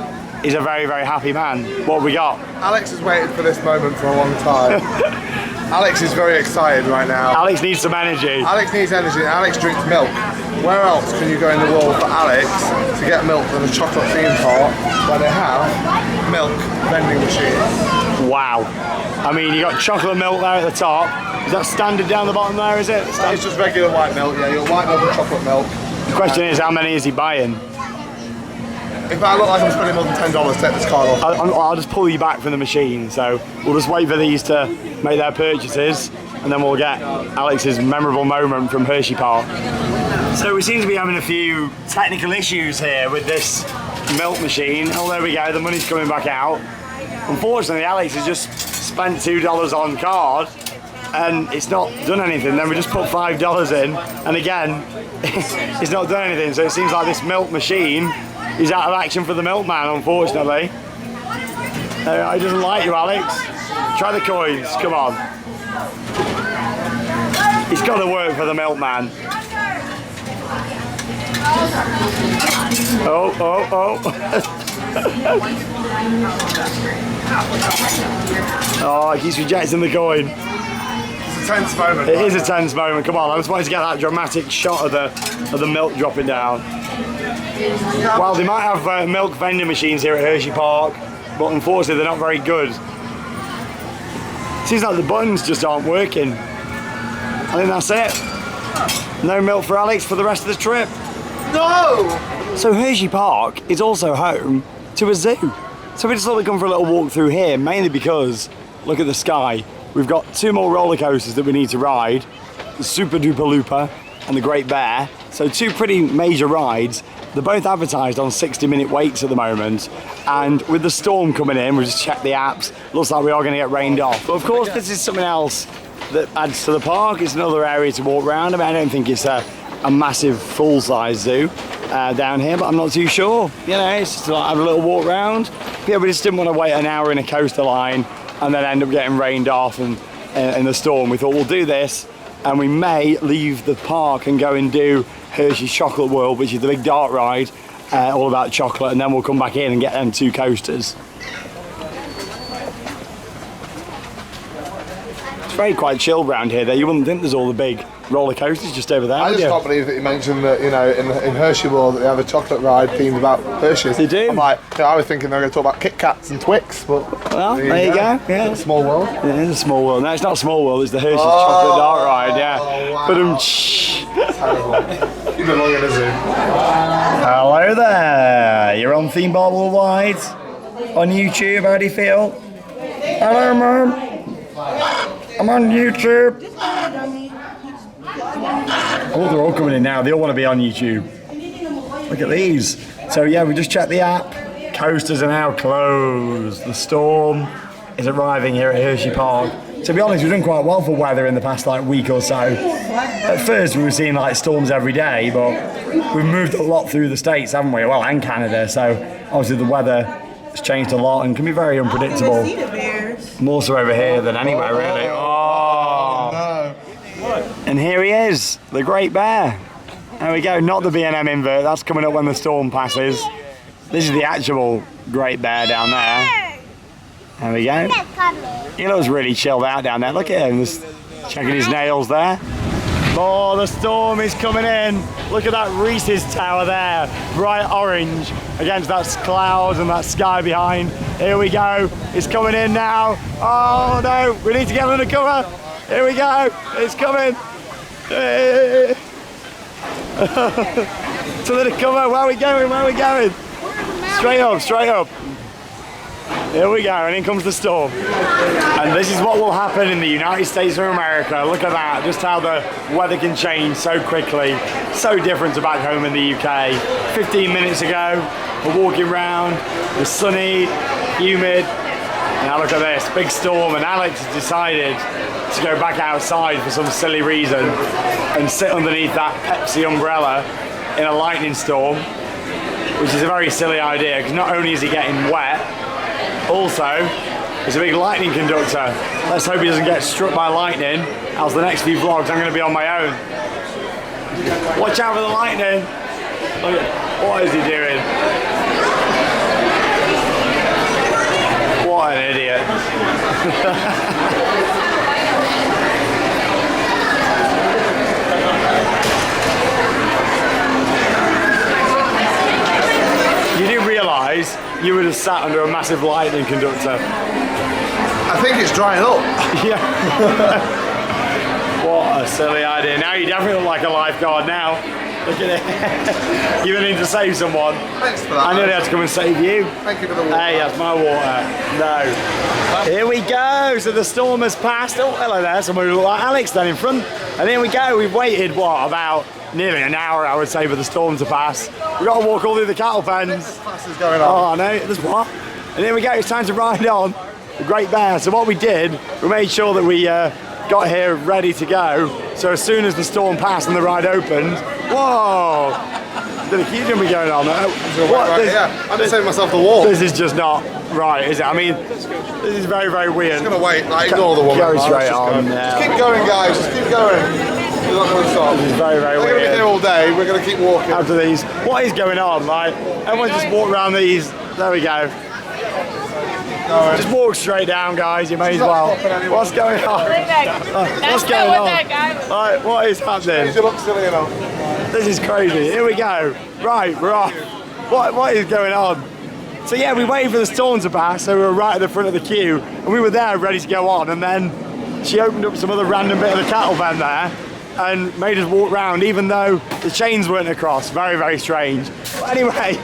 he's a very, very happy man. What have we got? Alex has waited for this moment for a long time. Alex is very excited right now. Alex needs some energy. Alex needs energy, and Alex drinks milk. Where else can you go in the world for Alex to get milk than a chocolate theme park where they have milk vending machines? Wow. I mean, you got chocolate milk there at the top. Is that standard down the bottom there, is it? It's just regular white milk, yeah. You got white milk and chocolate milk. The question is, how many is he buying? If I look like I'm spending more than $10, take this card off. I'll just pull you back from the machine, so we'll just wait for these to make their purchases, and then we'll get Alex's memorable moment from Hersheypark. So we seem to be having a few technical issues here with this milk machine. Oh, there we go, the money's coming back out. Unfortunately, Alex has just spent $2 on card, and it's not done anything. Then we just put $5 in, and again, it's not done anything. So it seems like this milk machine is out of action for the milkman, unfortunately. He doesn't like you, Alex. Try the coins, come on. It's got to work for the milkman. Oh, oh, oh. Oh, he keeps rejecting the coin. It's a tense moment. It is a tense moment. Come on, I just wanted to get that dramatic shot of the milk dropping down. Well, they might have milk vending machines here at Hersheypark, but unfortunately they're not very good. Seems like the buttons just aren't working. I think that's it. No milk for Alex for the rest of the trip. No! So Hersheypark is also home to a zoo. So we just thought we'd come for a little walk through here, mainly because, look at the sky. We've got 2 more roller coasters that we need to ride. The Super Duper Looper and the Great Bear. So 2 pretty major rides. They're both advertised on 60-minute waits at the moment. And with the storm coming in, we've just checked the apps. Looks like we are going to get rained off. But of course, this is something else that adds to the park. It's another area to walk around. I mean, I don't think it's a massive full-size zoo down here, but I'm not too sure. You know, it's just like have a little walk around. Yeah, we just didn't want to wait an hour in a coaster line and then end up getting rained off and in the storm. We thought we'll do this, and we may leave the park and go and do Hershey's Chocolate World, which is the big dart ride, all about chocolate, and then we'll come back in and get them 2 coasters. It's very quite chilled around here though. You wouldn't think there's all the big roller coasters just over there. I just can't believe that you mentioned that, you know, in Hershey World that they have a chocolate ride themed about Hershey's. They do. I'm like, you know, I was thinking they were going to talk about Kit Kats and Twix, but well, there you go. Yeah. It's a small world. It is a small world. No, it's not a small world. It's the Hershey's chocolate dart ride. Yeah. Wow. But You belong in a zoo. hello there. You're on Theme Park Worldwide on YouTube. How do you feel? Hello, Mum. I'm on YouTube. Oh, they're all coming in now. They all want to be on YouTube. Look at these. So yeah, we just checked the app. Coasters are now closed. The storm is arriving here at Hersheypark. To be honest, we've done quite well for weather in the past like week or so. At first we were seeing like storms every day, but we've moved a lot through the States, haven't we? Well, and Canada. So obviously the weather has changed a lot and can be very unpredictable. More so over here than anywhere, really. Oh. And here he is, the Great Bear. There we go, not the B&M invert, that's coming up when the storm passes. This is the actual Great Bear down there. There we go. He looks really chilled out down there. Look at him, just checking his nails there. Oh, the storm is coming in. Look at that Reese's tower there, bright orange against that cloud and that sky behind. Here we go, it's coming in now. Oh no, we need to get under cover. Here we go, it's coming. To the cover, where are we going, where are we going? Straight up, straight up. Here we go, and in comes the storm. And this is what will happen in the United States of America. Look at that, just how the weather can change so quickly. So different to back home in the UK. 15 minutes ago, we're walking around, it was sunny, humid. Now look at this, big storm, and Alex has decided to go back outside for some silly reason and sit underneath that Pepsi umbrella in a lightning storm, which is a very silly idea, because not only is he getting wet, also, there's a big lightning conductor. Let's hope he doesn't get struck by lightning, else the next few vlogs I'm going to be on my own. Watch out for the lightning. Look at, what is he doing? What an idiot. You do realise you would have sat under a massive lightning conductor. I think it's drying up. Yeah. What a silly idea. Now you definitely look like a lifeguard now. Look at it. You're going to need to save someone. Thanks for that. I nearly had to come and save you. Thank you for the water. Hey, that's my water. No. Here we go. So the storm has passed. Oh, hello there. Someone who looked like Alex then in front. And here we go. We've waited, what, about nearly an hour, I would say, for the storm to pass. We've got to walk all through the cattle pens. Class is going on. Oh, I know. There's what? And here we go. It's time to ride on the Great Bear. So what we did, we made sure that we got here ready to go. So as soon as the storm passed and the ride opened, whoa! There's a huge jumping going on there. What? Yeah, I'm just saving myself the wall. This is just not right, is it? I mean, this is very, very weird. I'm just gonna wait. Like, ignore the woman. Go straight Just on. go. Yeah. Just keep going, guys. Just keep going. we're not going to stop. This is very, very We're going to be weird. here all day. We're going to keep walking. After these, what is going on? Like, everyone just walk around these. There we go. Just walk straight down, guys. You may as well. What's going on? What's going on? Like, what is happening? You look silly enough. This is crazy. Here we go. Right, we're off. What is going on? So yeah, we waited for the storm to pass, so we were right at the front of the queue, and we were there ready to go on, and then she opened up some other random bit of the cattle pen there and made us walk round, even though the chains weren't across. Very, very strange. But anyway,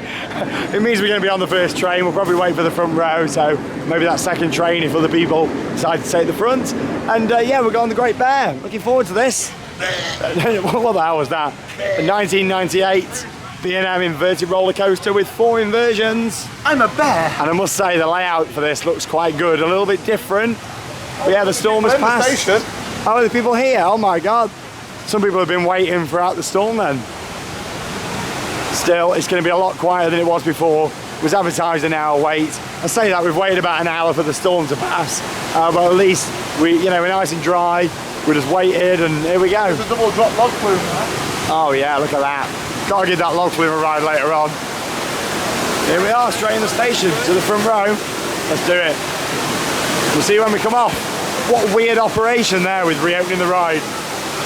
it means we're going to be on the first train. We'll probably wait for the front row, so maybe that second train if other people decide to take the front. And yeah, we're going on the Great Bear. Looking forward to this. What the hell was that? A 1998 B&M inverted roller coaster with 4 inversions. I'm a bear. And I must say the layout for this looks quite good, a little bit different. But yeah, the storm has passed. Station. Oh, the people here, oh my God. Some people have been waiting throughout the storm then. Still, it's going to be a lot quieter than it was before. It was advertised an hour wait. I say that, we've waited about an hour for the storm to pass. But at least, we're nice and dry. We just waited and here we go. There's a double drop log flume. Oh yeah, look at that. Gotta give that log flume a ride later on. Here we are, straight in the station to the front row. Let's do it. We'll see you when we come off. What a weird operation there with reopening the ride.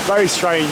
Very strange.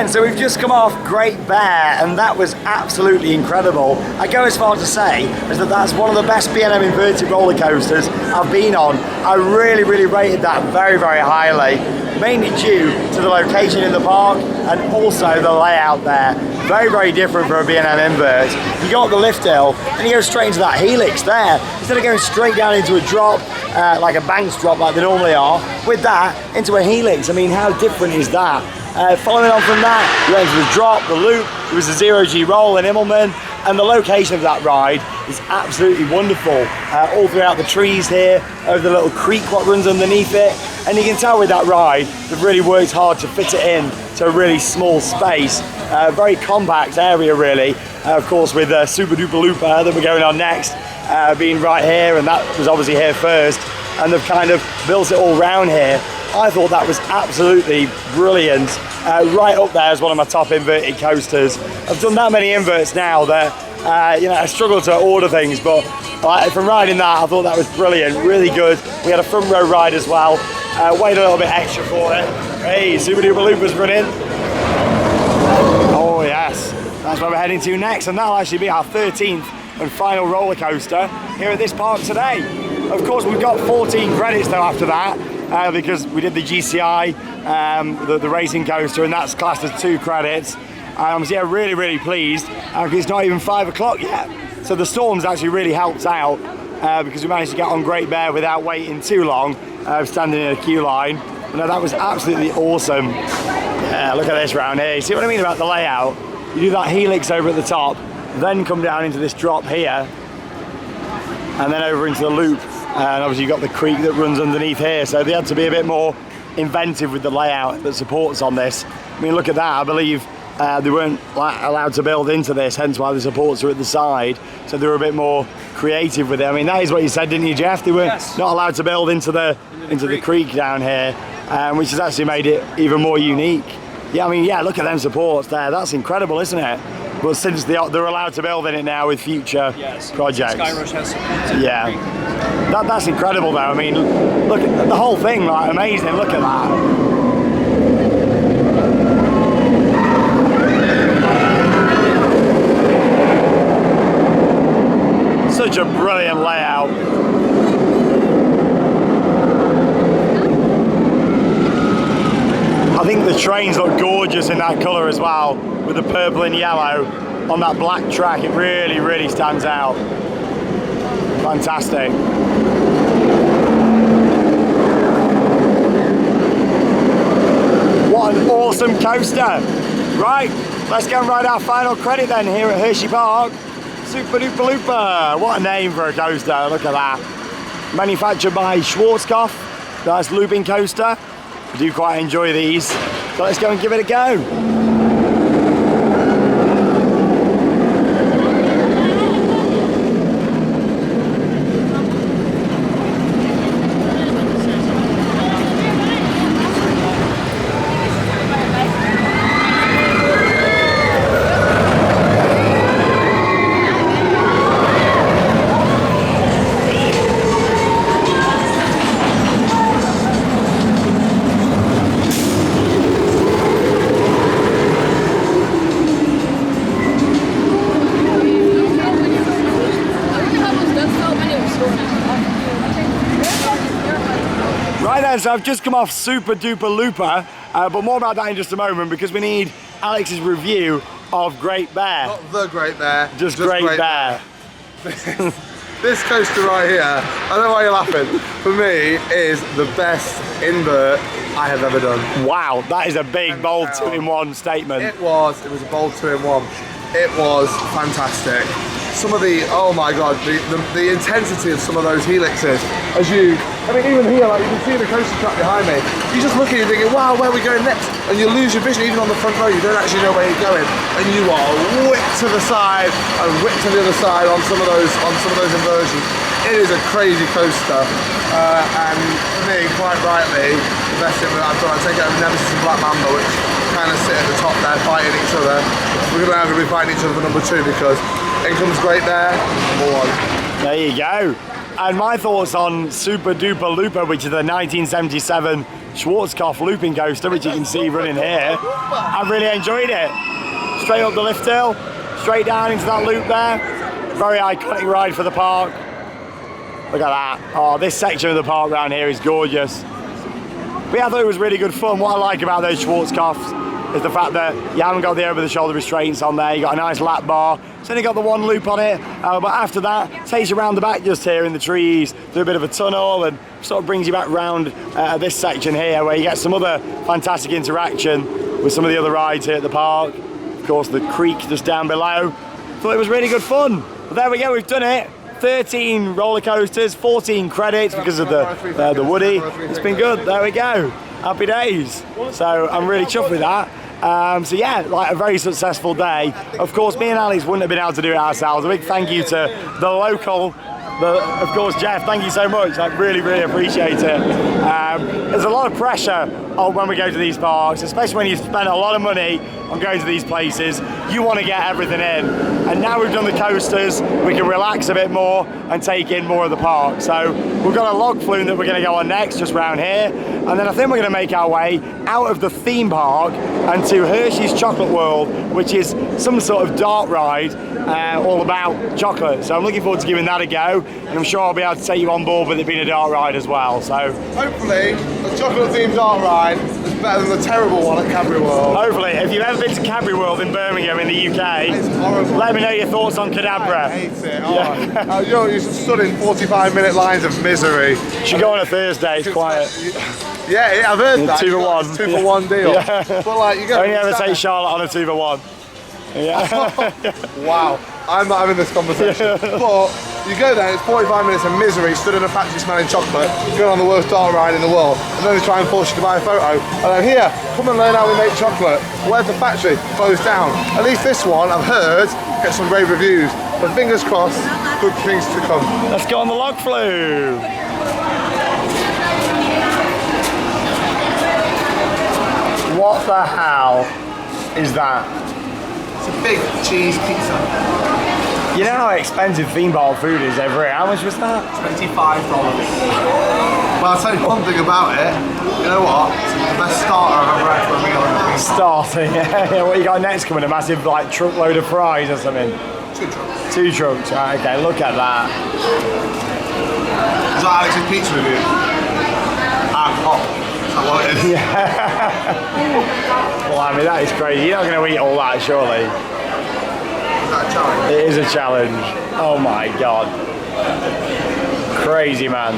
So we've just come off Great Bear and that was absolutely incredible. I go as far to say as that that's one of the best B&M inverted roller coasters I've been on. I really, really rated that very, very highly, mainly due to the location in the park and also the layout there. Very, very different for a B&M invert. You go up the lift hill and you go straight into that helix there. Instead of going straight down into a drop, like a Angst drop like they normally are, with that, into a helix. I mean, how different is that? Following on from that, you went to the drop, the loop, it was a 0G roll in Immelman, and the location of that ride is absolutely wonderful. All throughout the trees here, over the little creek what runs underneath it, and you can tell with that ride, they've really worked hard to fit it in to a really small space. Very compact area really, of course with Super Duper Looper that we're going on next, being right here, and that was obviously here first, and they've kind of built it all round here. I thought that was absolutely brilliant. Right up there as one of my top inverted coasters. I've done that many inverts now that I struggle to order things, but from riding that, I thought that was brilliant, really good. We had a front row ride as well. Waited a little bit extra for it. Hey, Super Duper Looper's running. Oh yes, that's where we're heading to next, and that'll actually be our 13th and final roller coaster here at this park today. Of course, we've got 14 credits though after that. Because we did the GCI, the racing coaster, and that's classed as 2 credits. So yeah, really, really pleased. It's not even 5 o'clock yet. So the storm's actually really helped out because we managed to get on Great Bear without waiting too long, standing in a queue line. No, that was absolutely awesome. Yeah, look at this round here. See what I mean about the layout? You do that helix over at the top, then come down into this drop here, and then over into the loop. And obviously you've got the creek that runs underneath here, so they had to be a bit more inventive with the layout that supports on this. I mean, look at that. I believe they weren't allowed to build into this, hence why the supports are at the side, so they were a bit more creative with it. I mean, that is what you said, didn't you, Jeff? They were not allowed to build into the creek down here, which has actually made it even more unique. Yeah, I mean, yeah, look at them supports there. That's incredible, isn't it? But since they're allowed to build in it now with future projects. Skyrush has some. Yeah. That's incredible though. I mean, look at the whole thing, like amazing. Look at that. Such a brilliant layout. I think the trains look gorgeous in that colour as well, with the purple and yellow on that black track. It really, really stands out. Fantastic. What an awesome coaster. Right, let's go and ride our final credit then here at Hersheypark. Super Duper Looper. What a name for a coaster, look at that. Manufactured by Schwarzkopf. Nice looping coaster. I do quite enjoy these. So let's go and give it a go. So I've just come off Super Duper Looper, but more about that in just a moment because we need Alex's review of Great Bear. Not the Great Bear. Just Great Bear. This coaster right here, I don't know why you're laughing, for me is the best invert I have ever done. Wow, that is a big, bold 2-in-1 statement. It was a bold 2-in-1. It was fantastic. Some of the, oh my god, the intensity of some of those helixes. I mean, even here, like you can see the coaster track behind me. You just look at it and thinking, wow, where are we going next? And you lose your vision, even on the front row, you don't actually know where you're going. And you are whipped to the side and whipped to the other side on some of those inversions. It is a crazy coaster. And for me, quite rightly, the best thing that I've done, I take it over Nemesis and Black Mamba, which kind of sit at the top there fighting each other. We're now going to be fighting each other for number 2 because in comes Great Bear, number 1. There you go. And my thoughts on Super Duper Looper, which is the 1977 Schwarzkopf looping coaster, which you can see running here. I've really enjoyed it. Straight up the lift hill, straight down into that loop there. Very iconic ride for the park. Look at that. Oh, this section of the park around here is gorgeous. But yeah, I thought it was really good fun. What I like about those Schwarzkopfs is the fact that you haven't got the over-the-shoulder restraints on there. You got a nice lap bar. It's only got the one loop on it, but after that, it takes you around the back just here in the trees, through a bit of a tunnel, and sort of brings you back round this section here, where you get some other fantastic interaction with some of the other rides here at the park. Of course, the creek just down below. Thought it was really good fun. But there we go, we've done it. 13 roller coasters, 14 credits because of the Woody. It's been good. There we go. Happy days. So I'm really chuffed with that. So yeah, like a very successful day. Of course, me and Alex wouldn't have been able to do it ourselves. A big thank you to the local, of course, Jeff, thank you so much. I really, really appreciate it. There's a lot of pressure when we go to these parks, especially when you spend a lot of money on going to these places. You want to get everything in. And now we've done the coasters, we can relax a bit more and take in more of the park. So we've got a log flume that we're going to go on next, just round here. And then I think we're going to make our way out of the theme park and to Hershey's Chocolate World, which is some sort of dart ride all about chocolate. So I'm looking forward to giving that a go, and I'm sure I'll be able to take you on board with it being a dart ride as well. So hopefully the chocolate themed dart ride is better than the terrible one at Cadbury World. Hopefully. If you've ever been to Cadbury World in Birmingham in the UK, it's horrible. Let me know your thoughts on Cadabra. I hate it. Oh, yeah. You stood in 45-minute lines of misery. You should go on a Thursday, it's quiet. Yeah, I've heard that. 2 for 1. 2 for 1 deal. Yeah. But like, you go. Only ever take Charlotte on a 2 for 1. Yeah. Wow, I'm not having this conversation. But you go there, it's 45 minutes of misery, stood in a factory smelling chocolate, going on the worst dart ride in the world, and then they try and force you to buy a photo. And then here, come and learn how we make chocolate. Where's the factory? Closed down. At least this one, I've heard, gets some rave reviews. But fingers crossed, good things to come. Let's go on the log flume. What the hell is that? It's a big cheese pizza. You know how expensive theme park food is over here? How much was that? $25. Well, I'll tell you one thing about it. You know what? It's the best starter I've ever had for a meal in a theme park. Starter, yeah. What you got next coming? A massive like truckload of fries or something? 2 trucks. 2 trucks, right, okay, look at that. Is that Alex's pizza review? I'm hot. Is that what it is? Yeah. Well, I mean, that is crazy. You're not going to eat all that, surely. Is that a challenge? It is a challenge. Oh my God. Crazy, man.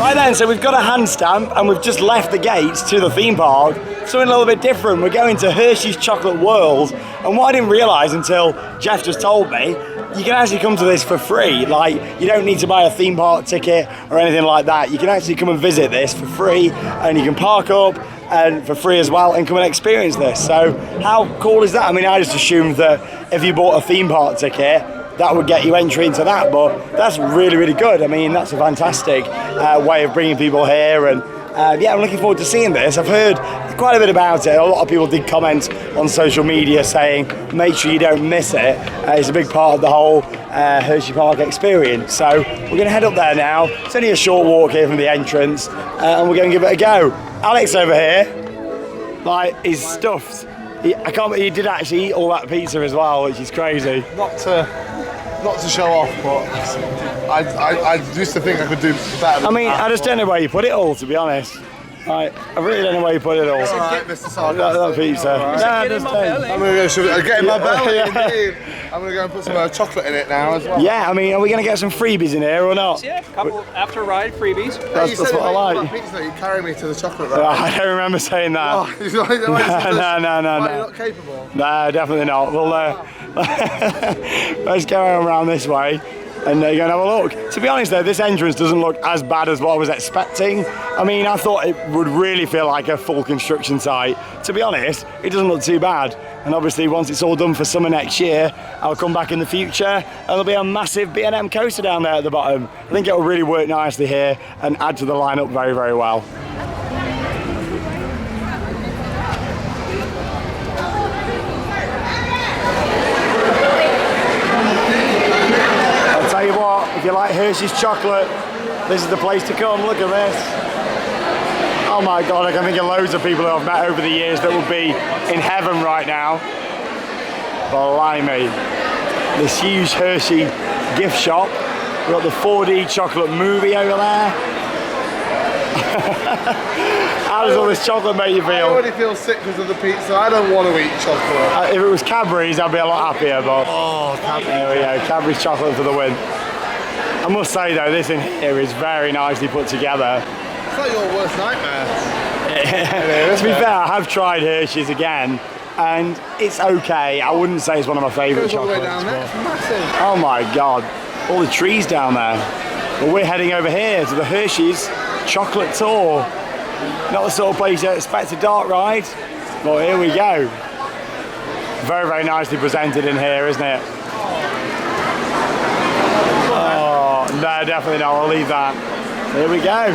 Right then, so we've got a hand stamp and we've just left the gates to the theme park. Something a little bit different. We're going to Hershey's Chocolate World, and what I didn't realise until Jeff just told me, you can actually come to this for free. Like, you don't need to buy a theme park ticket or anything like that. You can actually come and visit this for free, and you can park up and for free as well and come and experience this. So how cool is that? I mean, I just assumed that if you bought a theme park ticket, that would get you entry into that, but that's really, really good. I mean, that's a fantastic way of bringing people here, and yeah, I'm looking forward to seeing this. I've heard quite a bit about it. A lot of people did comment on social media saying, make sure you don't miss it. It's a big part of the whole Hersheypark experience. So we're gonna head up there now. It's only a short walk here from the entrance, and we're gonna give it a go. Alex over here, like, is stuffed. I can't believe he did actually eat all that pizza as well, which is crazy. Not to show off, but I used to think I could do better. I mean, I just don't know where you put it all, to be honest. Like, I really don't know where you put it all. Alright, Mr. Sarcastic. That pizza. Nah, just don't. I'm going to go get in my belly, indeed. I'm going to go and put some chocolate in it now as well. Yeah, I mean, are we going to get some freebies in here or not? Yeah, a couple after ride freebies. That's what I like. Pizza, you carry me to the chocolate Oh, I don't remember saying that. Oh, no. Why are you not capable? No, definitely not. Well, let's go around this way and go and have a look. To be honest though, this entrance doesn't look as bad as what I was expecting. I mean, I thought it would really feel like a full construction site. To be honest, it doesn't look too bad. And obviously once it's all done for summer next year, I'll come back in the future and there'll be a massive B&M coaster down there at the bottom. I think it will really work nicely here and add to the lineup very, very well. Tell you what, if you like Hershey's chocolate, this is the place to come. Look at this. Oh my God, I can think of loads of people who I've met over the years that would be in heaven right now. Blimey. This huge Hershey gift shop. We've got the 4D chocolate movie over there. How does all this chocolate make you feel? I already feel sick because of the pizza. I don't want to eat chocolate. If it was Cadbury's, I'd be a lot happier, but Oh, Cadbury. there we go, Cadbury's chocolate for the win. I must say though, this in here is very nicely put together. It's like your worst nightmare. To be fair, I have tried Hershey's again, and it's okay. I wouldn't say it's one of my favourite It goes all the way chocolates. down there. It's massive. Oh my God, all the trees down there. Well, we're heading over here to the Hershey's Chocolate Tour. Not the sort of place you expect a dark ride, but here we go. Very, very nicely presented in here, isn't it? Oh, no, definitely not. I'll leave that. Here we go.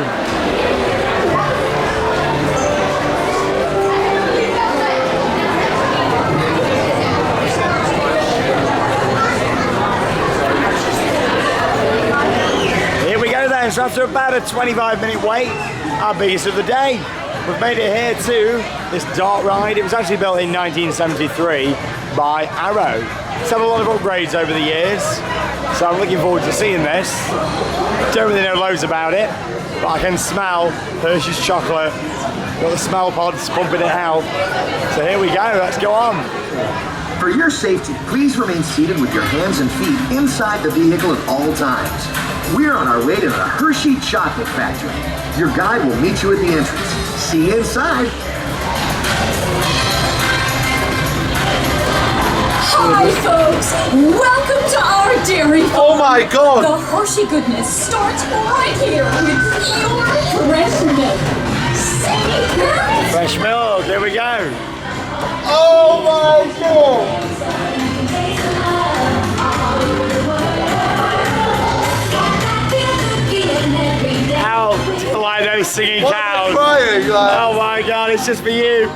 Here we go then. So after about a 25-minute wait, our biggest of the day, we've made it here to this dark ride. It was actually built in 1973 by Arrow. It's had a lot of upgrades over the years, so I'm looking forward to seeing this. Don't really know loads about it, but I can smell Hershey's chocolate. Got the smell pods pumping it out. So here we go, let's go on. For your safety, please remain seated with your hands and feet inside the vehicle at all times. We're on our way to the Hershey Chocolate Factory. Your guide will meet you at the entrance. See you inside. Hi folks, welcome to our dairy Oh farm. my God. The Hershey goodness starts right here with your fresh milk. Say that. Fresh milk, here we go. Oh my God. How like those singing Why am I cows. crying? Like, Oh my God, it's just for you.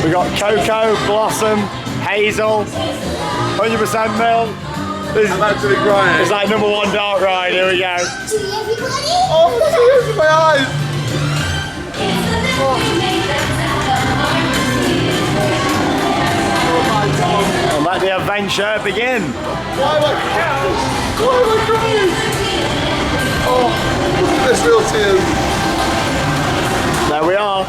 We got Coco, Blossom, Hazel, 100% milk. This I'm actually crying. is like #1 dark ride, here we go. Oh, tears in my eyes. And let the adventure begin. Why am I crying? Why am I crying? Oh, look at this real tears. There we are.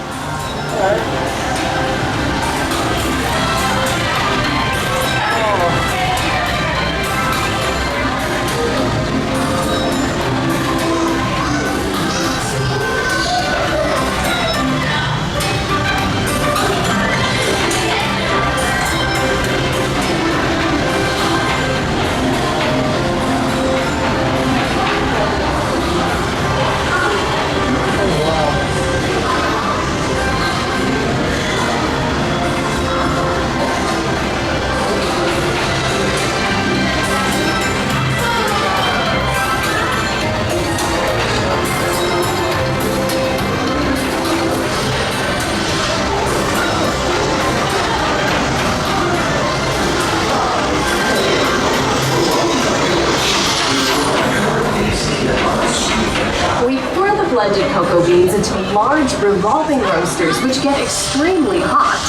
We pour the blended cocoa beans into large revolving roasters which get extremely hot.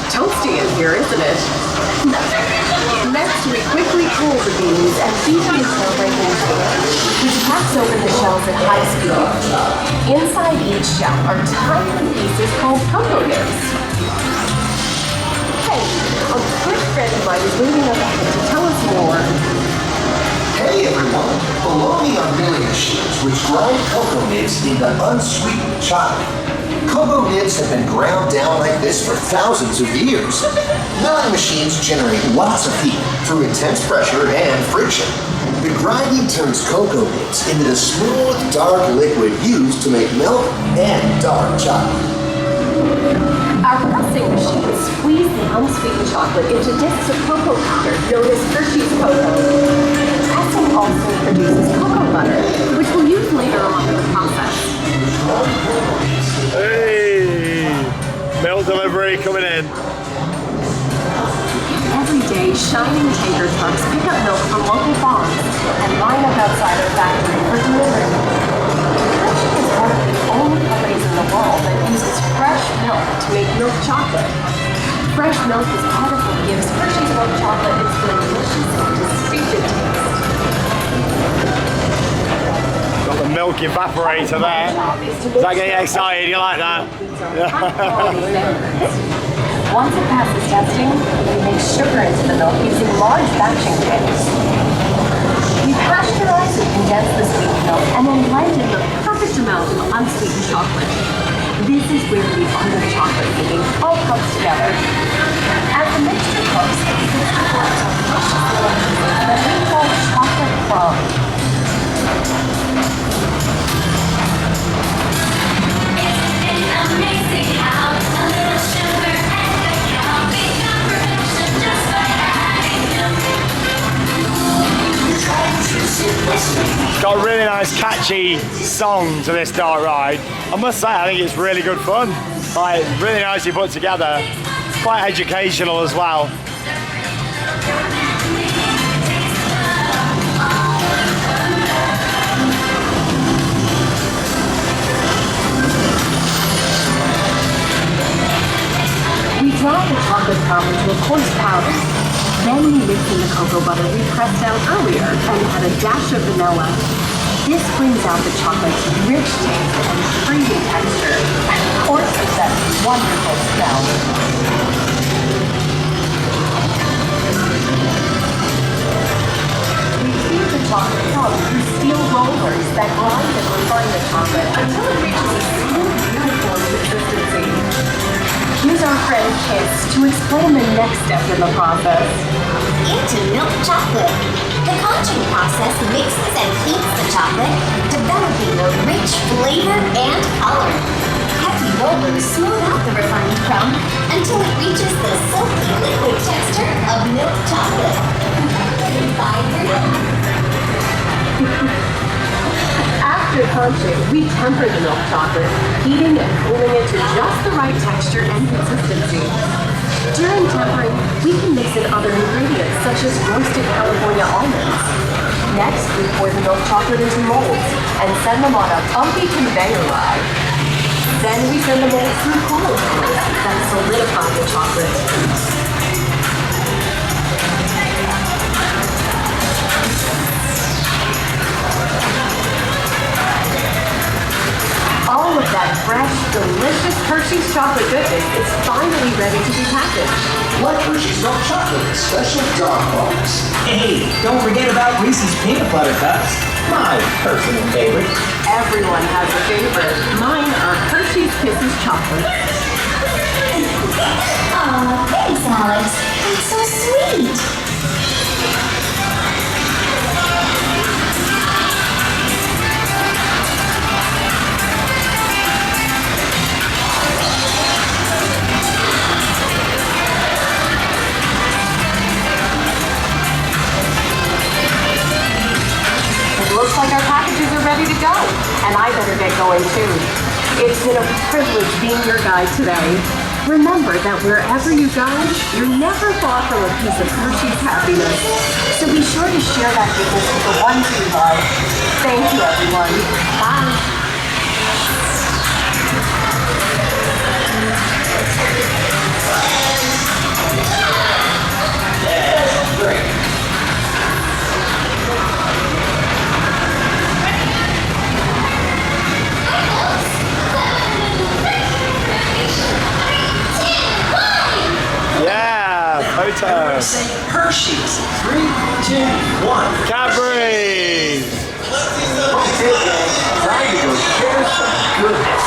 Toasty in here, isn't it? Next, we quickly cool the beans and feed them into a breaking pan, which cracks open the shells at high speed. Inside each shell are tiny pieces called cocoa nibs. Hey, a good friend of mine is waiting up ahead to tell us more. Hey everyone, below me are milling machines which grind cocoa nibs into unsweetened chocolate. Cocoa nibs have been ground down like this for thousands of years. Milling machines generate lots of heat through intense pressure and friction. The grinding turns cocoa nibs into the smooth, dark liquid used to make milk and dark chocolate. Our pressing machines squeeze the unsweetened chocolate into discs of cocoa powder known as Hershey's Cocoa. Pressing also produces cocoa butter, which we'll use later on in the process. Hey, milk delivery coming in. Every day, shining tanker trucks pick up milk from local farms and line up outside our factory for delivery. Hershey is one of the only companies in the world that uses fresh milk to make milk chocolate. Fresh milk is part of what gives Hershey's milk chocolate its delicious and distinctive taste. Got the milk evaporator there. Is that getting excited? You like that? Once it passes testing, we make sugar into the milk using large batching tanks. We pasteurize and condense the sweet milk and then blend in the perfect amount of unsweetened chocolate. This is where the art of chocolate making all comes together. As the mixture cooks, it starts to form some delicious little pieces that we call chocolate crumbs. Amazing how a little sugar and cacao become perfection just by adding It's got a really nice catchy song to this dark ride. I must say, I think it's really good fun. Like, really nicely put together. Quite educational as well. We dry the chocolate powder to a coarse powder. Then we mix in the cocoa butter we pressed out earlier and add a dash of vanilla. This brings out the chocolate's rich taste and creamy texture, and of course that wonderful smell. We feed the chocolate foam through steel rollers that grind and refine the chocolate until it reaches a smooth, uniform consistency. Here's our friend Kiss to explain the next step in the process. Into milk chocolate. The conching process mixes and heats the chocolate, developing a rich flavor and color. Heavy rollers smooth out the refined crumb until it reaches the silky liquid texture of milk chocolate. Bye for now. After conching, we temper the milk chocolate, heating and cooling it to just the right texture and consistency. During tempering, we can mix in other ingredients such as roasted California almonds. Next, we pour the milk chocolate into molds and send them on a bumpy conveyor ride. Then we send the molds through cooling tools that solidify the chocolate. All of that fresh, delicious Hershey's chocolate goodness is finally ready to be packaged. Like Hershey's milk chocolate, special dark box. Hey, don't forget about Reese's peanut butter cups. My personal favorite. Everyone has a favorite. Mine are Hershey's Kisses chocolate. Aw, thanks, Alex. That's so sweet. Looks like our packages are ready to go, and I better get going too. It's been a privilege being your guide today. Remember that wherever you go, you're never far from a piece of Hershey's happiness. So be sure to share that goodness with the ones you love. Thank you, everyone. Bye. Yeah, photo. Say Hershey's. 3, 2, 1. Cadbury. Okay, gang, time to go share some goodness.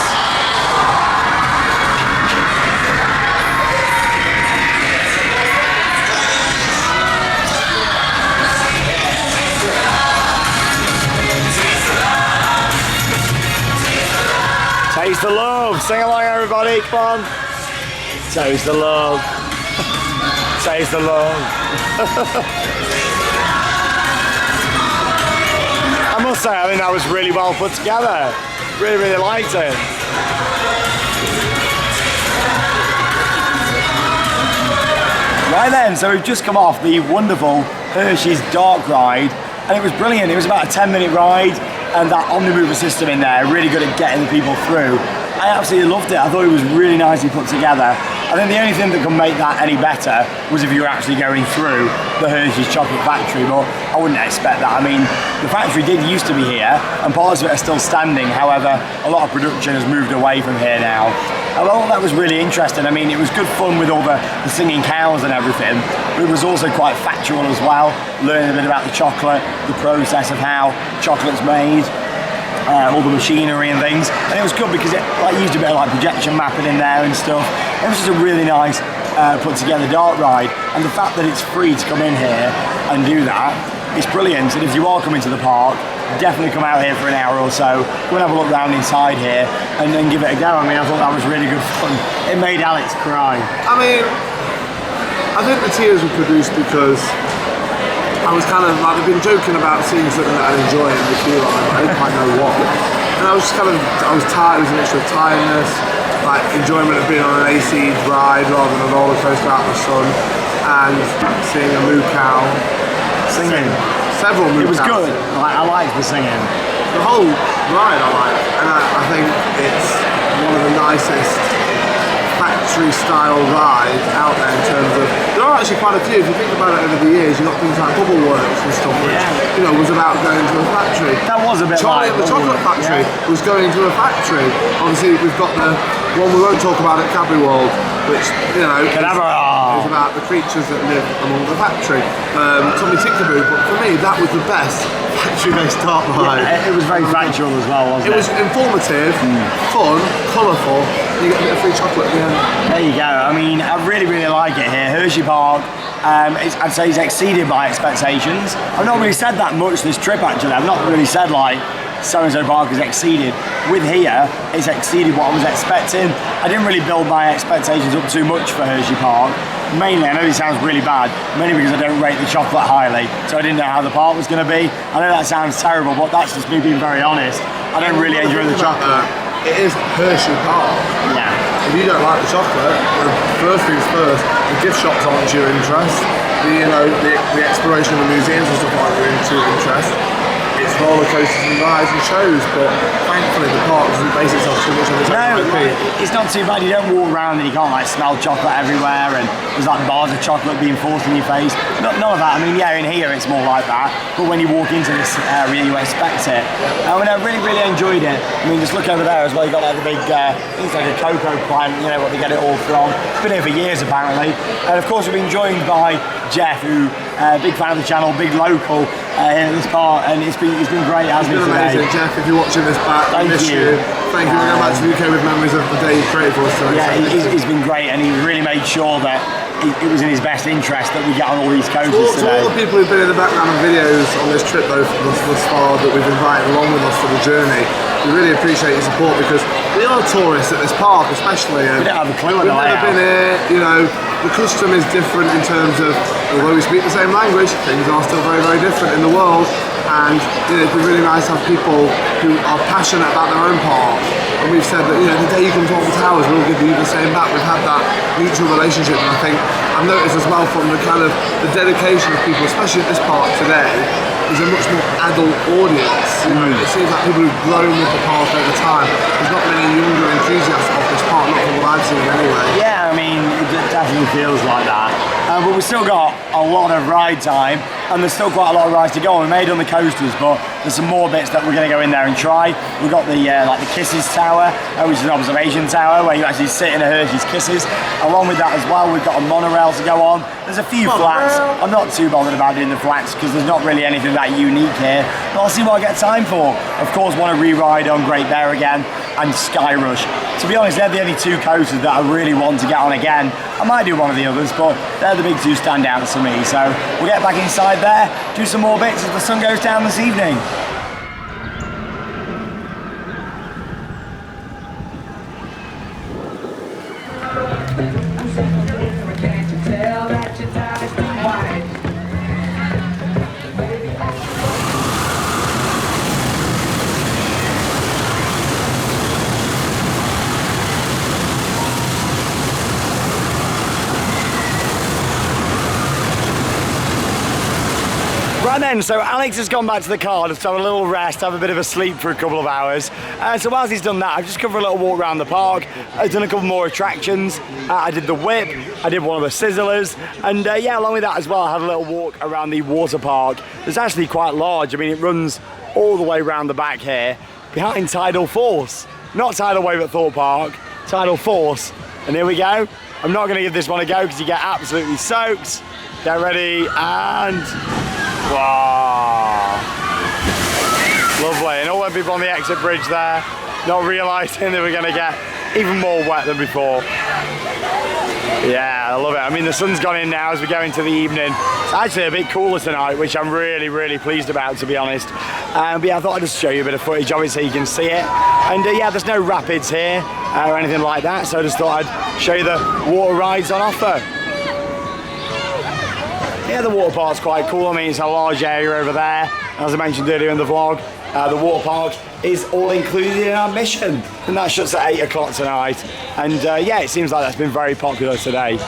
Taste the love. Sing along, everybody. Come on. Taste the love. Taste the love. I must say, I think that was really well put together. Really, really liked it. Right then, so we've just come off the wonderful Hershey's dark ride, and it was brilliant. It was about a 10-minute ride, and that omnimover system in there, really good at getting the people through. I absolutely loved it. I thought it was really nicely put together. I think the only thing that could make that any better was if you were actually going through the Hershey's chocolate factory, but I wouldn't expect that. I mean, the factory did used to be here, and parts of it are still standing. However, a lot of production has moved away from here now. I thought that was really interesting. I mean, it was good fun with all the singing cows and everything, but it was also quite factual as well, learning a bit about the chocolate, the process of how chocolate's made, all the machinery and things, and it was good because it used a bit of projection mapping in there and stuff. It was just a really nice put together dark ride, and the fact that it's free to come in here and do that, it's brilliant. And if you are coming to the park, definitely come out here for an hour or so, go and have a look around inside here and then give it a go. I mean, I thought that was really good fun. It made Alex cry. I mean, I think the tears were produced because I was kind of they've been joking about seeing something that I enjoy in the queue line, but I didn't quite know what. And I was just I was tired. It was a mixture of tiredness, enjoyment of being on an AC ride rather than a roller coaster out in the sun, and seeing a moo cow Singing. Several moo cows. It was good. I liked the singing. The whole ride I like, and I think it's one of the nicest factory style rides out there in terms of, there are actually quite a few. If you think about it over the years, you've got things like Bubble Works and stuff, which was about going to a factory. That was a bit Charlie like and the Chocolate Factory was going to a factory. Obviously we've got the one we won't talk about at Cadbury World, which Cadabra. It was about the creatures that live along the factory. Tommy Tickaboo, but for me that was the best factory-based dark ride. Yeah, it was very factual as well, wasn't it? It was informative, fun, colourful, and you get a bit of free chocolate at the end. There you go. I mean, I really like it here. Hersheypark, I'd say it's exceeded my expectations. I've not really said that much this trip actually. I've not really said like, so-and-so park has exceeded. With here, it's exceeded what I was expecting. I didn't really build my expectations up too much for Hersheypark. Mainly, I know this sounds really bad, mainly because I don't rate the chocolate highly, so I didn't know how the park was going to be. I know that sounds terrible, but that's just me being very honest. I don't really enjoy the chocolate. It is Hersheypark. Yeah. If you don't like the chocolate, then first things first, the gift shops aren't your interest. The exploration of the museums and stuff aren't your interest. It's roller coasters and rides and shows, but thankfully the park doesn't base itself too much on its own IP. It's not too bad. You don't walk around and you can't like smell chocolate everywhere, and there's like bars of chocolate being forced in your face. None of that. I mean, yeah, in here it's more like that, but when you walk into this area, you expect it. I mean, I really enjoyed it. I mean, just look over there as well. You got like the big, it's like a Coco plant. You know what they get it all from. It's been here for years apparently, and of course we've been joined by Jeff, who big fan of the channel, big local in this part, and it's been great, hasn't it? It's been amazing, Jeff. If you're watching this back, I miss you. Thank you. We're going back to the UK with memories of the day you created for us today. Yeah, he's been great, and he really made sure that it was in his best interest that we get on all these coasters today. To all the people who've been in the background of videos on this trip though thus far that we've invited along with us for the journey, we really appreciate your support because we are tourists at this park, especially. We don't have a clue on the layout. We've never been here, you know. The custom is different in terms of, although we speak the same language, things are still very different in the world, and you know, it'd be really nice to have people who are passionate about their own park. And we've said that, you know, the day you come to Alton Towers, we'll give you the same back. We've had that mutual relationship, and I think I've noticed as well from the kind of the dedication of people, especially at this park today, is a much more adult audience. You know, it seems like people who've grown with the park over time. There's not many younger enthusiasts of this park, not from what I've seen anyway. Yeah, I mean, it definitely feels like that. But we've still got a lot of ride time, and there's still quite a lot of rides to go on. We made on the coasters, but there's some more bits that we're going to go in there and try. We've got the like the Kisses Tower, which is an observation tower where you actually sit in a Hershey's Kisses. Along with that as well, we've got a monorail to go on. There's a few flats. I'm not too bothered about doing the flats because there's not really anything that unique here. But I'll see what I get time for. Of course, want to re-ride on Great Bear again and Sky Rush. To be honest, they're the only two coasters that I really want to get on again. I might do one of the others, but they're the big two standouts for me. So we'll get back inside there, do some more bits as the sun goes down this evening. Right then, so Alex has gone back to the car just to have a little rest, have a bit of a sleep for a couple of hours. So whilst he's done that, I've just covered a little walk around the park. I've done a couple more attractions. I did the whip, I did one of the sizzlers, and yeah, along with that as well, I had a little walk around the water park. It's actually quite large. I mean, it runs all the way around the back here, behind Tidal Force. Not Tidal Wave at Thorpe Park, Tidal Force. And here we go. I'm not going to give this one a go because you get absolutely soaked. Get ready, and... wow. Lovely, and all them people on the exit bridge there, not realising they were going to get even more wet than before. Yeah, I love it. I mean, the sun's gone in now as we go into the evening. It's actually a bit cooler tonight, which I'm really pleased about, to be honest. But yeah, I thought I'd just show you a bit of footage of it so you can see it. And yeah, there's no rapids here or anything like that, so I just thought I'd show you the water rides on offer. Yeah, the water park's quite cool. I mean, it's a large area over there. As I mentioned earlier in the vlog, the water park is all included in our mission, and that shuts at 8 o'clock tonight. And yeah, it seems like that's been very popular today.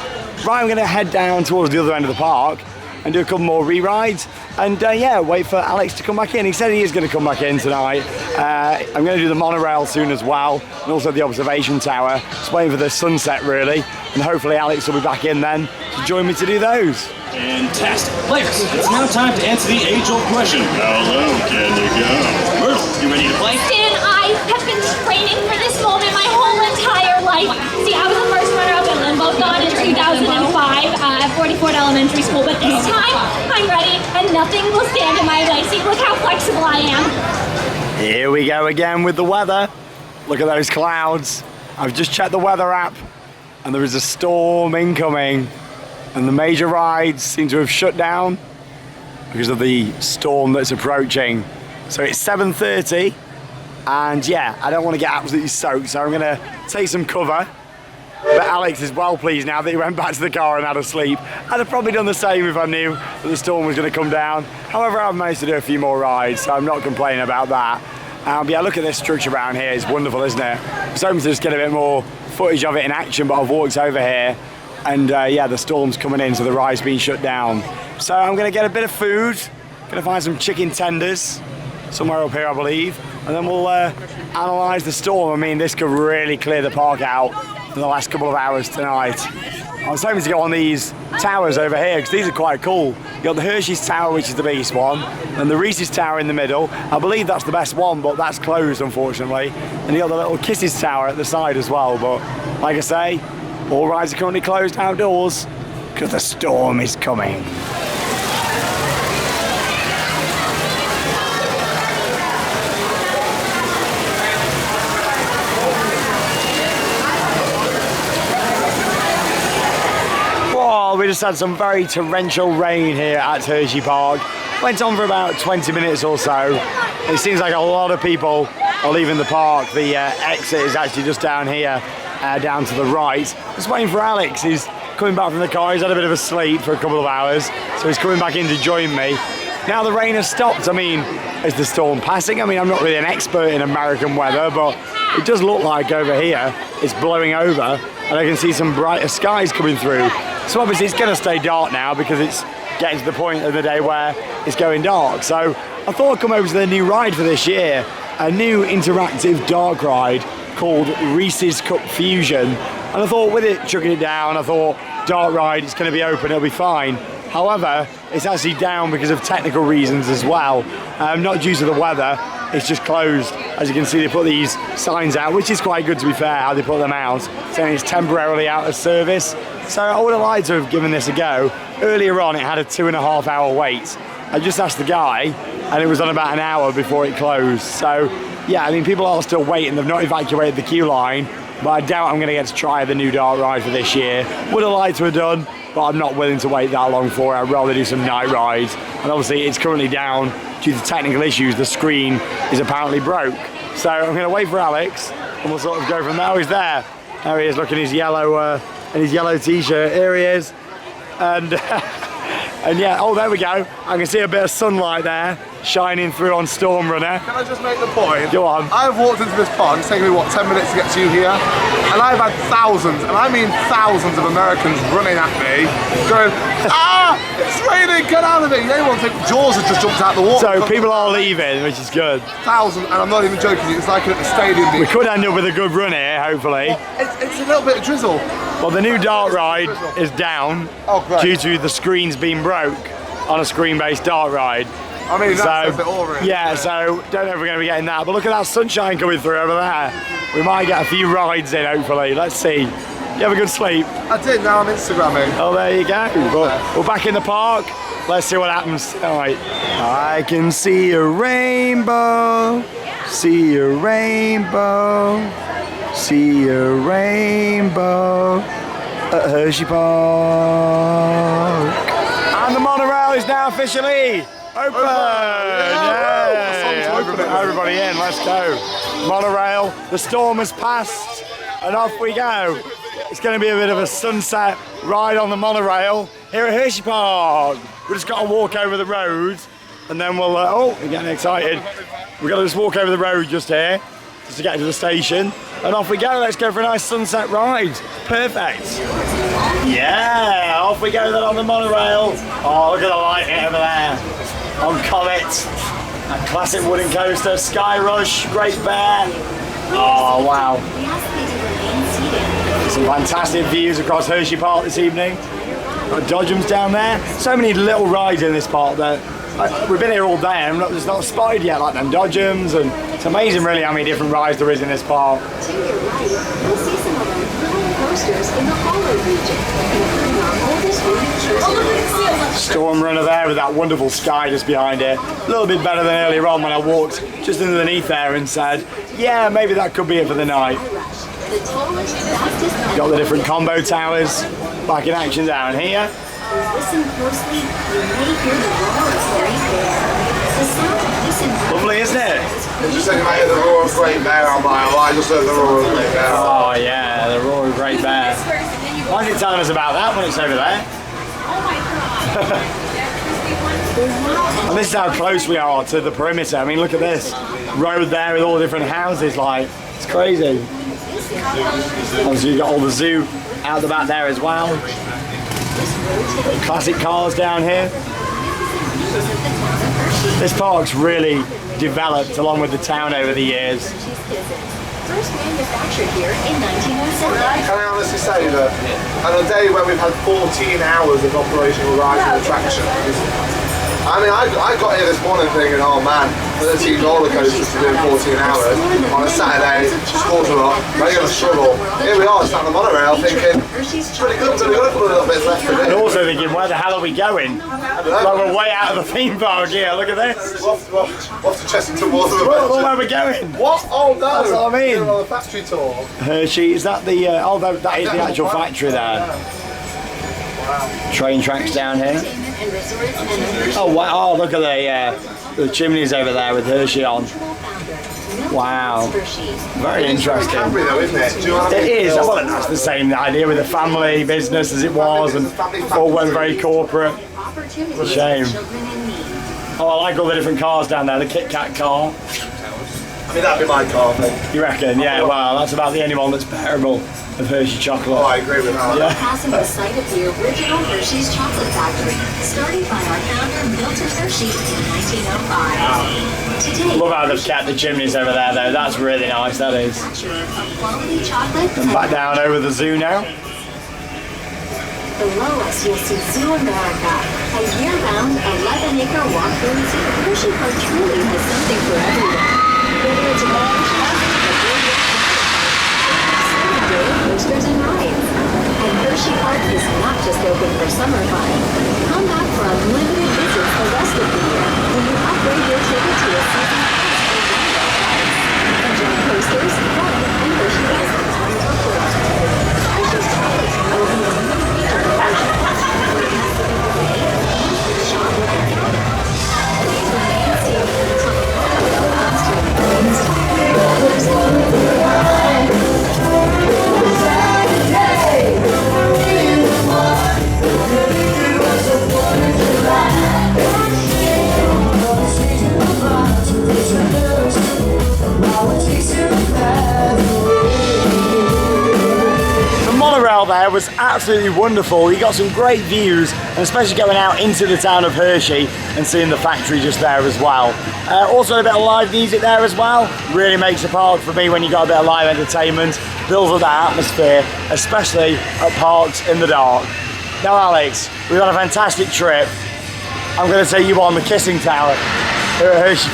Right, I'm going to head down towards the other end of the park and do a couple more re-rides, and yeah, wait for Alex to come back in. He said he is going to come back in tonight. I'm going to do the monorail soon as well, and also the observation tower. Just waiting for the sunset really, and hopefully Alex will be back in then to join me to do those. Fantastic. Players, it's now time to answer the age-old question. How low can you go? Myrtle, you ready to play? Stan, I have been training for this moment my whole entire life. See, I was the first runner-up in Limbo Thon in 2005. Ford Elementary School, but this time I'm ready and nothing will stand in my way. See, look how flexible I am. Here we go again with the weather. Look at those clouds. I've just checked the weather app and there is a storm incoming and the major rides seem to have shut down because of the storm that's approaching. So it's 7:30 and yeah, I don't want to get absolutely soaked, so I'm gonna take some cover. But Alex is well pleased now that he went back to the car and had a sleep. I'd have probably done the same if I knew that the storm was going to come down. However, I've managed to do a few more rides, so I'm not complaining about that. But yeah, look at this structure around here. It's wonderful, isn't it? I was hoping to just get a bit more footage of it in action, but I've walked over here and yeah, the storm's coming in, so the ride's been shut down. So I'm going to get a bit of food. Going to find some chicken tenders somewhere up here, I believe. And then we'll analyse the storm. I mean, this could really clear the park out in the last couple of hours tonight. I was hoping to go on these towers over here because these are quite cool. You got the Hershey's Tower, which is the biggest one, and the Reese's Tower in the middle. I believe that's the best one, but that's closed unfortunately. And you got the little Kisses Tower at the side as well. But like I say, all rides are currently closed outdoors because the storm is coming. We just had some very torrential rain here at Hersheypark. Went on for about 20 minutes or so. It seems like a lot of people are leaving the park. The exit is actually just down here, down to the right. Just waiting for Alex. He's coming back from the car. He's had a bit of a sleep for a couple of hours, so he's coming back in to join me. Now the rain has stopped. I mean, is the storm passing? I mean, I'm not really an expert in American weather, but it does look like over here it's blowing over and I can see some brighter skies coming through. So obviously it's going to stay dark now because it's getting to the point of the day where it's going dark. So I thought I'd come over to the new ride for this year, a new interactive dark ride called Reese's Cup Fusion. And I thought with it chucking it down, I thought dark ride, it's going to be open, it'll be fine. However, it's actually down because of technical reasons as well. Not due to the weather, it's just closed. As you can see, they put these signs out, which is quite good to be fair, how they put them out, saying it's temporarily out of service. So I would have liked to have given this a go. Earlier on, it had a 2.5 hour wait. I just asked the guy, and it was on about an hour before it closed. So yeah, I mean, people are still waiting. They've not evacuated the queue line, but I doubt I'm going to get to try the new dark ride for this year. Would have liked to have done, but I'm not willing to wait that long for it. I'd rather do some night rides. And obviously it's currently down due to technical issues. The screen is apparently broke. So I'm going to wait for Alex and we'll sort of go from there. Oh, he's there. There he is, looking in his yellow t-shirt. Here he is. And yeah, oh, there we go. I can see a bit of sunlight there shining through on Storm Runner. Can I just make the point? Go on. I've walked into this park, it's taken me, what, 10 minutes to get to you here? And I've had thousands, and I mean thousands of Americans running at me, going, ah, it's raining, get out of it. Everyone think Jaws has just jumped out the water. So people are leaving, which is good. Thousands, and I'm not even joking, it's like at the stadium. We could end up with a good run here, hopefully. It's a little bit of drizzle. Well, the new dark ride is down due to the screens being broke on a screen-based dark ride. I mean, that says it all, really. Yeah, so don't know if we're going to be getting that. But look at that sunshine coming through over there. We might get a few rides in, hopefully. Let's see. You have a good sleep? I did, now I'm Instagramming. Oh, there you go. But we're back in the park. Let's see what happens. All right. I can see a rainbow, see a rainbow, see a rainbow at Hersheypark. And the monorail is now officially open! Yeah. Everybody in, let's go. Monorail, the storm has passed, and off we go. It's going to be a bit of a sunset ride on the monorail here at Hersheypark. We've just got to walk over the road, and then we'll, oh, we're getting excited. We've got to just walk over the road just here, just to get to the station, and off we go. Let's go for a nice sunset ride. Perfect. Yeah, off we go then on the monorail. Oh, look at the lighting over there. On Comet, a classic wooden coaster, Sky Rush, Great Bear. Oh, wow. Some fantastic views across Hersheypark this evening. Got Dodgems down there. So many little rides in this park that we've been here all day and it's not spotted yet, like them Dodgems, and it's amazing really how many different rides there is in this park. To your right, you'll see some of the coasters in the Hollow region, including our oldest moving Storm runner there with that wonderful sky just behind it. A little bit better than earlier on when I walked just underneath there and said, yeah, maybe that could be it for the night. Got the different combo towers back in action down here. Listen closely, you may hear the roars right there. The sound of this Lovely, isn't it? You just said you might hear the roar of Great Bear on my I just heard the roar of Great Bear. Oh yeah, the roar of Great Bear. Why is it telling us about that when it's over there? And this is how close we are to the perimeter. I mean, look at this road there with all different houses. Like, it's crazy. Obviously, you've got all the zoo out the back there as well. Classic cars down here. This park's really developed along with the town over the years. First manufactured here in 1907. Can I honestly say that on a day where we've had 14 hours of operational rides and attractions, I mean, I got here this morning thinking, oh man, 13 roller coasters to do in 14 hours on a Saturday, schools are up, we're going to struggle. Here we are, sat on the monorail thinking, pretty good, but we've got a couple of little bits left to do. And also thinking, where the hell are we going? Like we're way out of the theme park here, look at this. Off to Chessington Water. Look where we're going. What? Oh no! That's what I mean. We're on the factory tour. Hershey, is that the, oh that is the actual factory there. Train tracks down here. Oh wow! Oh, look at the chimneys over there with Hershey on. Wow, very interesting. Though, isn't it? Do you know It is. Well, that's the same idea with the family business as it was, and all went very corporate. It's a shame. Oh, I like all the different cars down there. The Kit Kat car. I mean, that'd be my car, I think. You reckon? Yeah. Well, that's about the only one that's bearable of Hershey chocolate. Oh, I agree with that. Yeah. Passing the site of the original Hershey's chocolate factory, started by our founder Milton Hershey in 1905. Today, Love how they've kept the chimneys over there, though. That's really nice. That is. manufacturer of quality chocolate. And back down over the zoo now. Below us, you'll see Zoo America, a year-round 11-acre walk-through zoo. Hersheypark truly has something for everyone. Whether it's a lounge, coasters and rides. And Hersheypark is not just open for summer fun. Come back for unlimited visits the rest of the year when you upgrade your ticket to a season pass for one-day rides. Enjoy coasters, fun, and Hershey visits. Hershey's chocolates will be a new feature of Hersheypark. Shop with everyone. Please remain seated until the monorail comes to an The monorail there was absolutely wonderful. You got some great views, and especially going out into the town of Hershey and seeing the factory just there as well. Also a bit of live music there as well. Really makes the park for me when you got a bit of live entertainment. Builds up that atmosphere, especially at parks in the dark. Now Alex, we've had a fantastic trip. I'm going to take you on the kissing tower here at Hershey.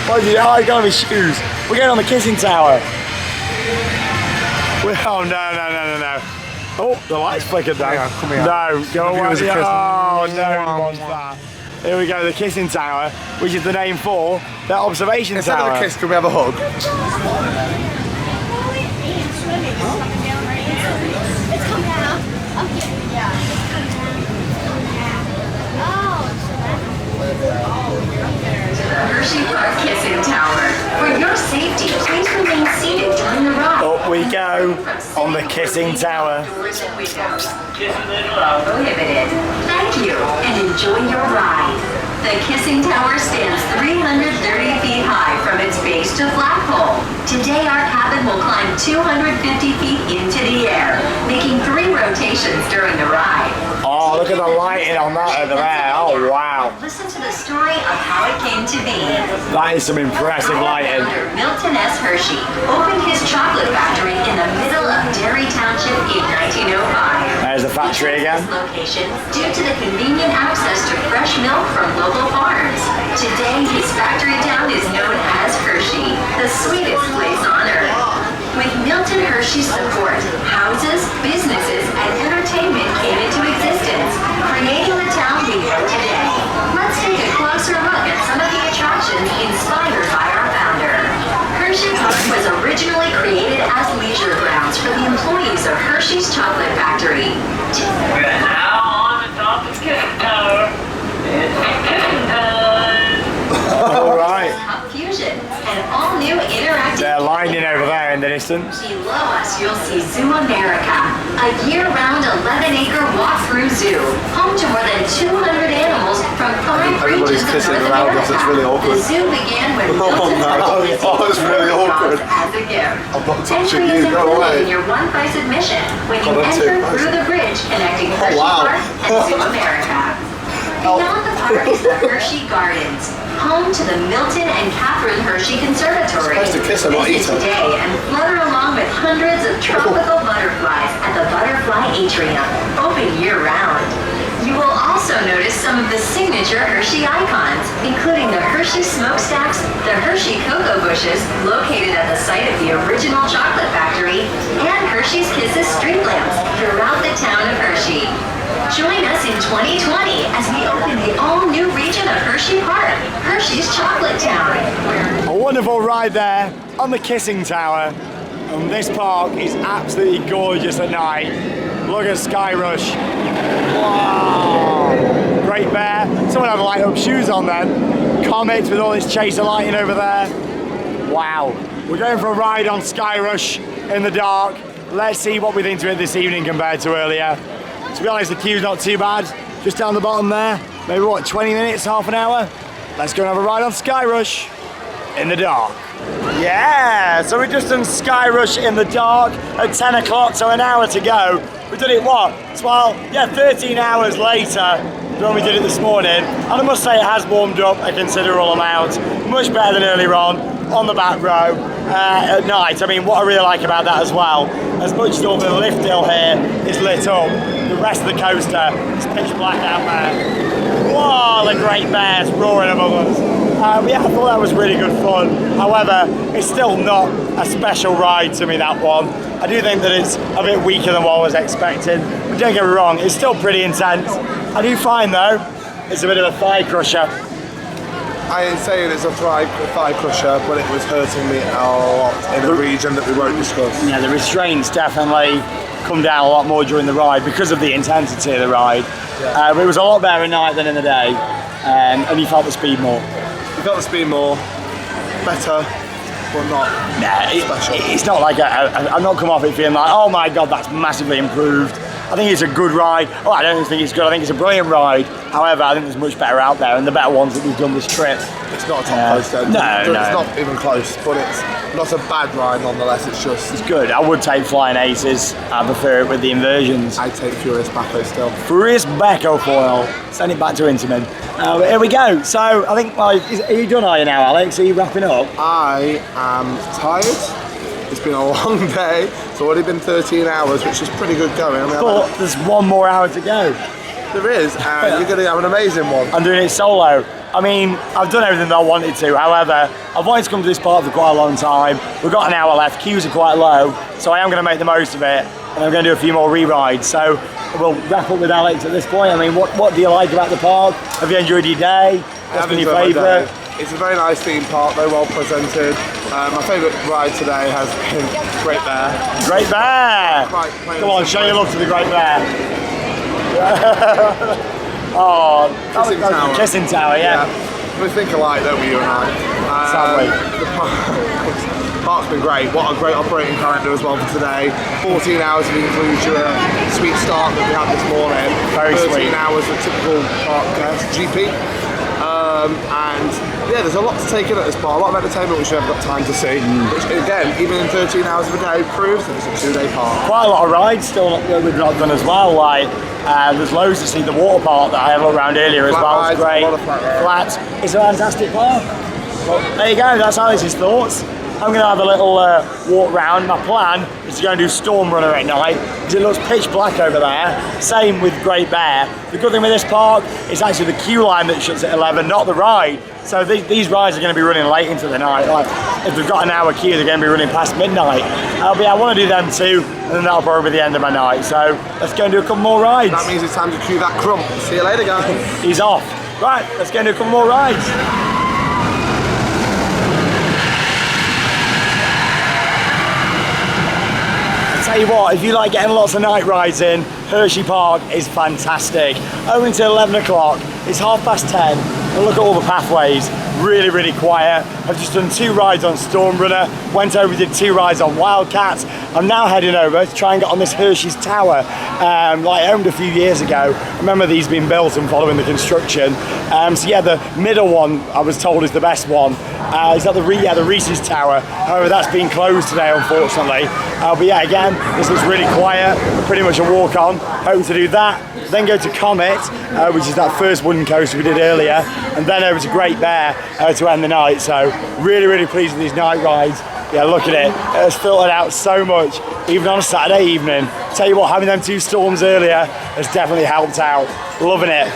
Oh, you got on my shoes. We're going on the kissing tower. Oh, no. Oh, the light's flickered now. Yeah, come here. No, go away. us a kiss. Oh, no one wants that. Here we go, the kissing tower, which is the name for that observation Instead tower. of a kiss, can we have a hug? Hersheypark Kissing Tower. For your safety, please remain seated during the ride. Up we go on the kissing tower. Prohibited. Thank you, and enjoy your ride. The Kissing Tower stands 330 feet high from its base to flagpole. Today, our cabin will climb 250 feet into the air, making 3 rotations during the ride. Oh, look at the lighting on that over there. Oh, wow. Listen to the story of how it came to be. That is some impressive lighting. Founder Milton S. Hershey opened his chocolate factory in the middle of Derry Township in 1905. There's the factory again. This location due to the convenient access to fresh milk from local farms. Today, his factory town is known as Hershey, the sweetest place on earth. With Milton Hershey's support, houses, businesses, and entertainment came into existence, creating Factory. We're now on the top of Kissing Tower. It's kissing time. All right. Hub Fusion, an all-new interactive... They're lining over there in the distance. Below us, you'll see Zoo America, a year-round 11-acre walk-through zoo, home to more than 200 animals from 5 Everybody's regions of kissing North around America. us, it's really awkward. The zoo began when Oh, Milton no. purchased Oh, it's really awkward. as a gift. I'm not touching Entry you, is go included away. in your one-price admission when you Oh, that's enter it. through the bridge connecting Hershey wow. Park and Zoo America. Beyond the park is the Hershey Gardens, home to the Milton and Catherine Hershey Conservatory. Supposed to kiss her, not eat Visit her. today and flutter along with hundreds of tropical butterflies at the Butterfly Atrium, open year-round. You will also notice some of the signature Hershey icons, including the Hershey smokestacks, the Hershey cocoa bushes, located at the site of the original chocolate factory, and Hershey's Kisses street lamps throughout the town of Hershey. Join us in 2020 as we open the all-new region of Hersheypark, Hershey's Chocolate Town. A wonderful ride there on the Kissing Tower. And this park is absolutely gorgeous at night. Look at Sky Rush. Wow! Great Bear. Someone had light up shoes on then. Comet with all this chaser lighting over there. Wow. We're going for a ride on Sky Rush in the dark. Let's see what we think to it this evening compared to earlier. To be honest, the queue's not too bad. Just down the bottom there. Maybe what, 20 minutes, half an hour? Let's go and have a ride on Sky Rush in the dark. Yeah, so we've just done Sky Rush in the dark at 10 o'clock, so an hour to go. We've done it what? 13 hours later than when we did it this morning. And I must say it has warmed up a considerable amount. Much better than earlier on the back row at night. I mean, what I really like about that as well, as much as all the lift hill here is lit up, the rest of the coaster is pitch black out there. Whoa, the Great Bears roaring above us. Yeah, I thought that was really good fun. However, it's still not a special ride to me, that one. I do think that it's a bit weaker than what I was expecting. But don't get me wrong, it's still pretty intense. I do find though, it's a bit of a thigh crusher. I ain't saying it's a thigh crusher, but it was hurting me a lot in a region that we won't discuss. Yeah, the restraints definitely come down a lot more during the ride because of the intensity of the ride. Yeah. But it was a lot better at night than in the day, and you felt the speed more. You felt the speed more, better, but not special. It's not like I'm not come off it feeling like, oh my god, that's massively improved. I think it's a good ride. Oh, I don't think it's good. I think it's a brilliant ride. However, I think there's much better out there, and the better ones that we've done this trip. It's not a top coaster. No. It's not even close, but it's not a bad ride nonetheless. It's good. I would take Flying Aces. I prefer it with the inversions. I'd take Furious Bakko still. Furious Bakko foil. Send it back to Intamin. But here we go. So I think, are you done? Are you now, Alex? Are you wrapping up? I am tired. It's been a long day. It's already been 13 hours, which is pretty good going. But there's one more hour to go. There is, and you're going to have an amazing one. I'm doing it solo. I mean, I've done everything that I wanted to. However, I've wanted to come to this park for quite a long time. We've got an hour left. Queues are quite low, so I am going to make the most of it. And I'm going to do a few more re-rides. So we'll wrap up with Alex at this point. I mean, what do you like about the park? Have you enjoyed your day? What's been your favourite? It's a very nice theme park, very well presented. My favourite ride today has been Great Bear. Great Bear! Come on, show your love to the Great Bear. Oh, Kissing Tower. Kissing Tower, yeah. We think alike, don't we, you and I? Sadly. The park's been great. What a great operating calendar as well for today. 14 hours of inclusion, sweet start that we had this morning. Very 13 sweet. hours of typical park GP. And yeah, there's a lot to take in at this park, a lot of entertainment which we haven't got time to see. Which again, even in 13 hours of a day, proves that it's a 2-day park. Quite a lot of rides still that we've not done as well. Like there's loads to see. The water park that I had around earlier as well. It's great. A lot of flats. It's a fantastic park. Well, there you go. That's Alex's thoughts. I'm going to have a little walk round. My plan is to go and do Storm Runner at night because it looks pitch black over there. Same with Great Bear. The good thing with this park is actually the queue line that shuts at 11, not the ride. So these rides are going to be running late into the night. Like if we've got an hour queue, they're going to be running past midnight. But yeah, I want to do them too, and then that'll probably be the end of my night. So let's go and do a couple more rides. That means it's time to cue that crump. See you later, guys. He's off. Right, let's go and do a couple more rides. Tell you what, if you like getting lots of night rides in, Hersheypark is fantastic. Open until 11 o'clock. It's 10:30, and look at all the pathways. Really, really quiet. I've just done 2 rides on Storm Runner, went over, did 2 rides on Wildcat. I'm now heading over to try and get on this Hershey's Tower, like I owned a few years ago. I remember these being built and following the construction. So yeah, the middle one I was told is the best one. Is that the Reese's Tower? However, that's been closed today, unfortunately. But yeah, again, this looks really quiet. Pretty much a walk on. Hoping to do that. Then go to Comet, which is that first wooden coaster we did earlier, and then over to Great Bear to end the night. So really, really pleased with these night rides. Yeah, look at it. It has filtered out so much, even on a Saturday evening. Tell you what, having them 2 storms earlier has definitely helped out. Loving it.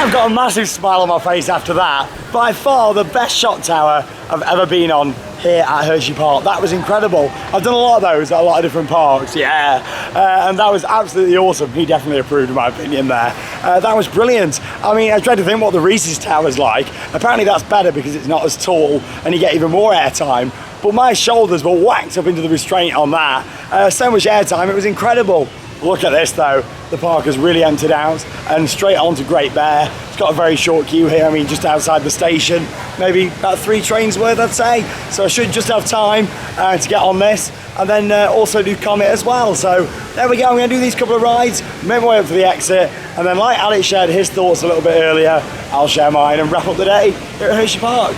I've got a massive smile on my face after that. By far the best shot tower I've ever been on here at Hersheypark. That was incredible. I've done a lot of those at a lot of different parks, yeah. And that was absolutely awesome. He definitely approved of my opinion there. That was brilliant. I mean, I tried to think what the Reese's Tower's like. Apparently that's better because it's not as tall and you get even more airtime. But my shoulders were whacked up into the restraint on that. So much airtime, it was incredible. Look at this though, the park has really emptied out and straight on to Great Bear. It's got a very short queue here, I mean just outside the station, maybe about 3 trains worth I'd say. So I should just have time to get on this and then also do Comet as well. So there we go, I'm going to do these couple of rides, make my way up to the exit, and then like Alex shared his thoughts a little bit earlier, I'll share mine and wrap up the day here at Hersheypark.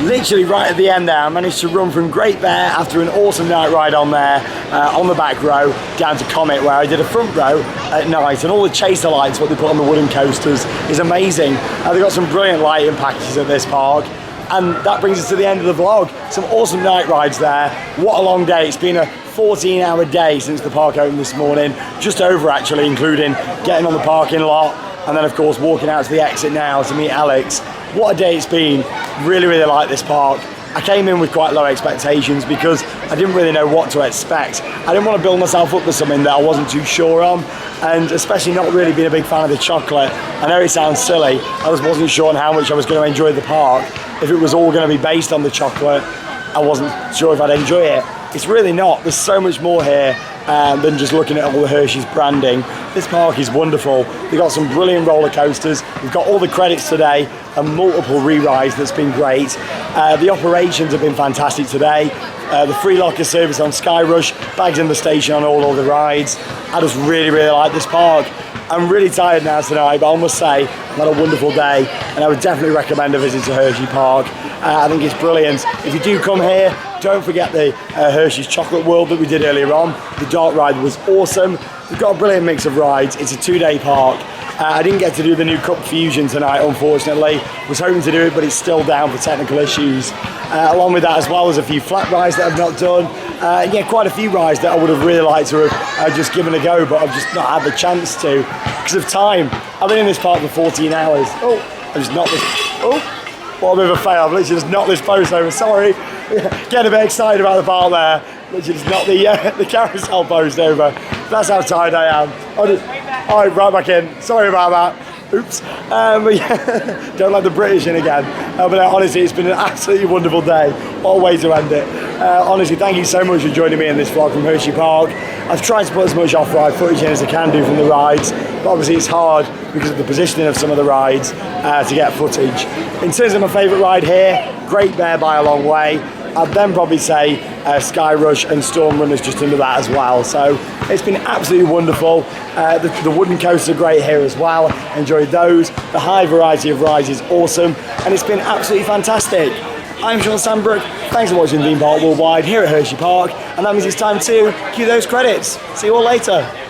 Literally right at the end there, I managed to run from Great Bear after an awesome night ride on there, on the back row, down to Comet where I did a front row at night, and all the chaser lights, what they put on the wooden coasters, is amazing. They've got some brilliant lighting packages at this park, and that brings us to the end of the vlog. Some awesome night rides there. What a long day. It's been a 14-hour day since the park opened this morning, just over actually, including getting on the parking lot, and then of course walking out to the exit now to meet Alex. What a day it's been. Really, really like this park. I came in with quite low expectations because I didn't really know what to expect. I didn't want to build myself up to something that I wasn't too sure on, and especially not really being a big fan of the chocolate. I know it sounds silly, I just wasn't sure on how much I was going to enjoy the park. If it was all going to be based on the chocolate, I wasn't sure if I'd enjoy it. It's really not. There's so much more here than just looking at all the Hershey's branding. This park is wonderful. We've got some brilliant roller coasters. We've got all the credits today and multiple re-rides that's been great. The operations have been fantastic today. The free locker service on Skyrush, bags in the station on all the rides. I just really, really like this park. I'm really tired now tonight, but I must say I've had a wonderful day, and I would definitely recommend a visit to Hersheypark. I think it's brilliant. If you do come here, don't forget the Hershey's Chocolate World that we did earlier on. The dark ride was awesome. We've got a brilliant mix of rides. It's a 2-day park. I didn't get to do the new Cup Fusion tonight, unfortunately. Was hoping to do it, but it's still down for technical issues. Along with that, as well as a few flat rides that I've not done. Yeah, quite a few rides that I would have really liked to have just given a go, but I've just not had the chance to because of time. I've been in this park for 14 hours. Oh, I just knocked this. Oh, what a bit of a fail. I've literally just knocked this post over. Sorry. Getting a bit excited about the park there. Literally just knocked the carousel post over. That's how tired I am. Alright, right back in. Sorry about that. Oops. But yeah, don't let the British in again. But honestly, it's been an absolutely wonderful day. What a way to end it. Honestly, thank you so much for joining me in this vlog from Hersheypark. I've tried to put as much off-ride footage in as I can do from the rides, but obviously it's hard because of the positioning of some of the rides to get footage. In terms of my favourite ride here, Great Bear by a long way. I'd then probably say Skyrush and Storm Runner's just under that as well. So it's been absolutely wonderful. The wooden coasters are great here as well. Enjoyed those. The high variety of rides is awesome, and it's been absolutely fantastic. I'm Sean Sandbrook. Thanks for watching Theme Park Worldwide here at Hersheypark, and that means it's time to cue those credits. See you all later.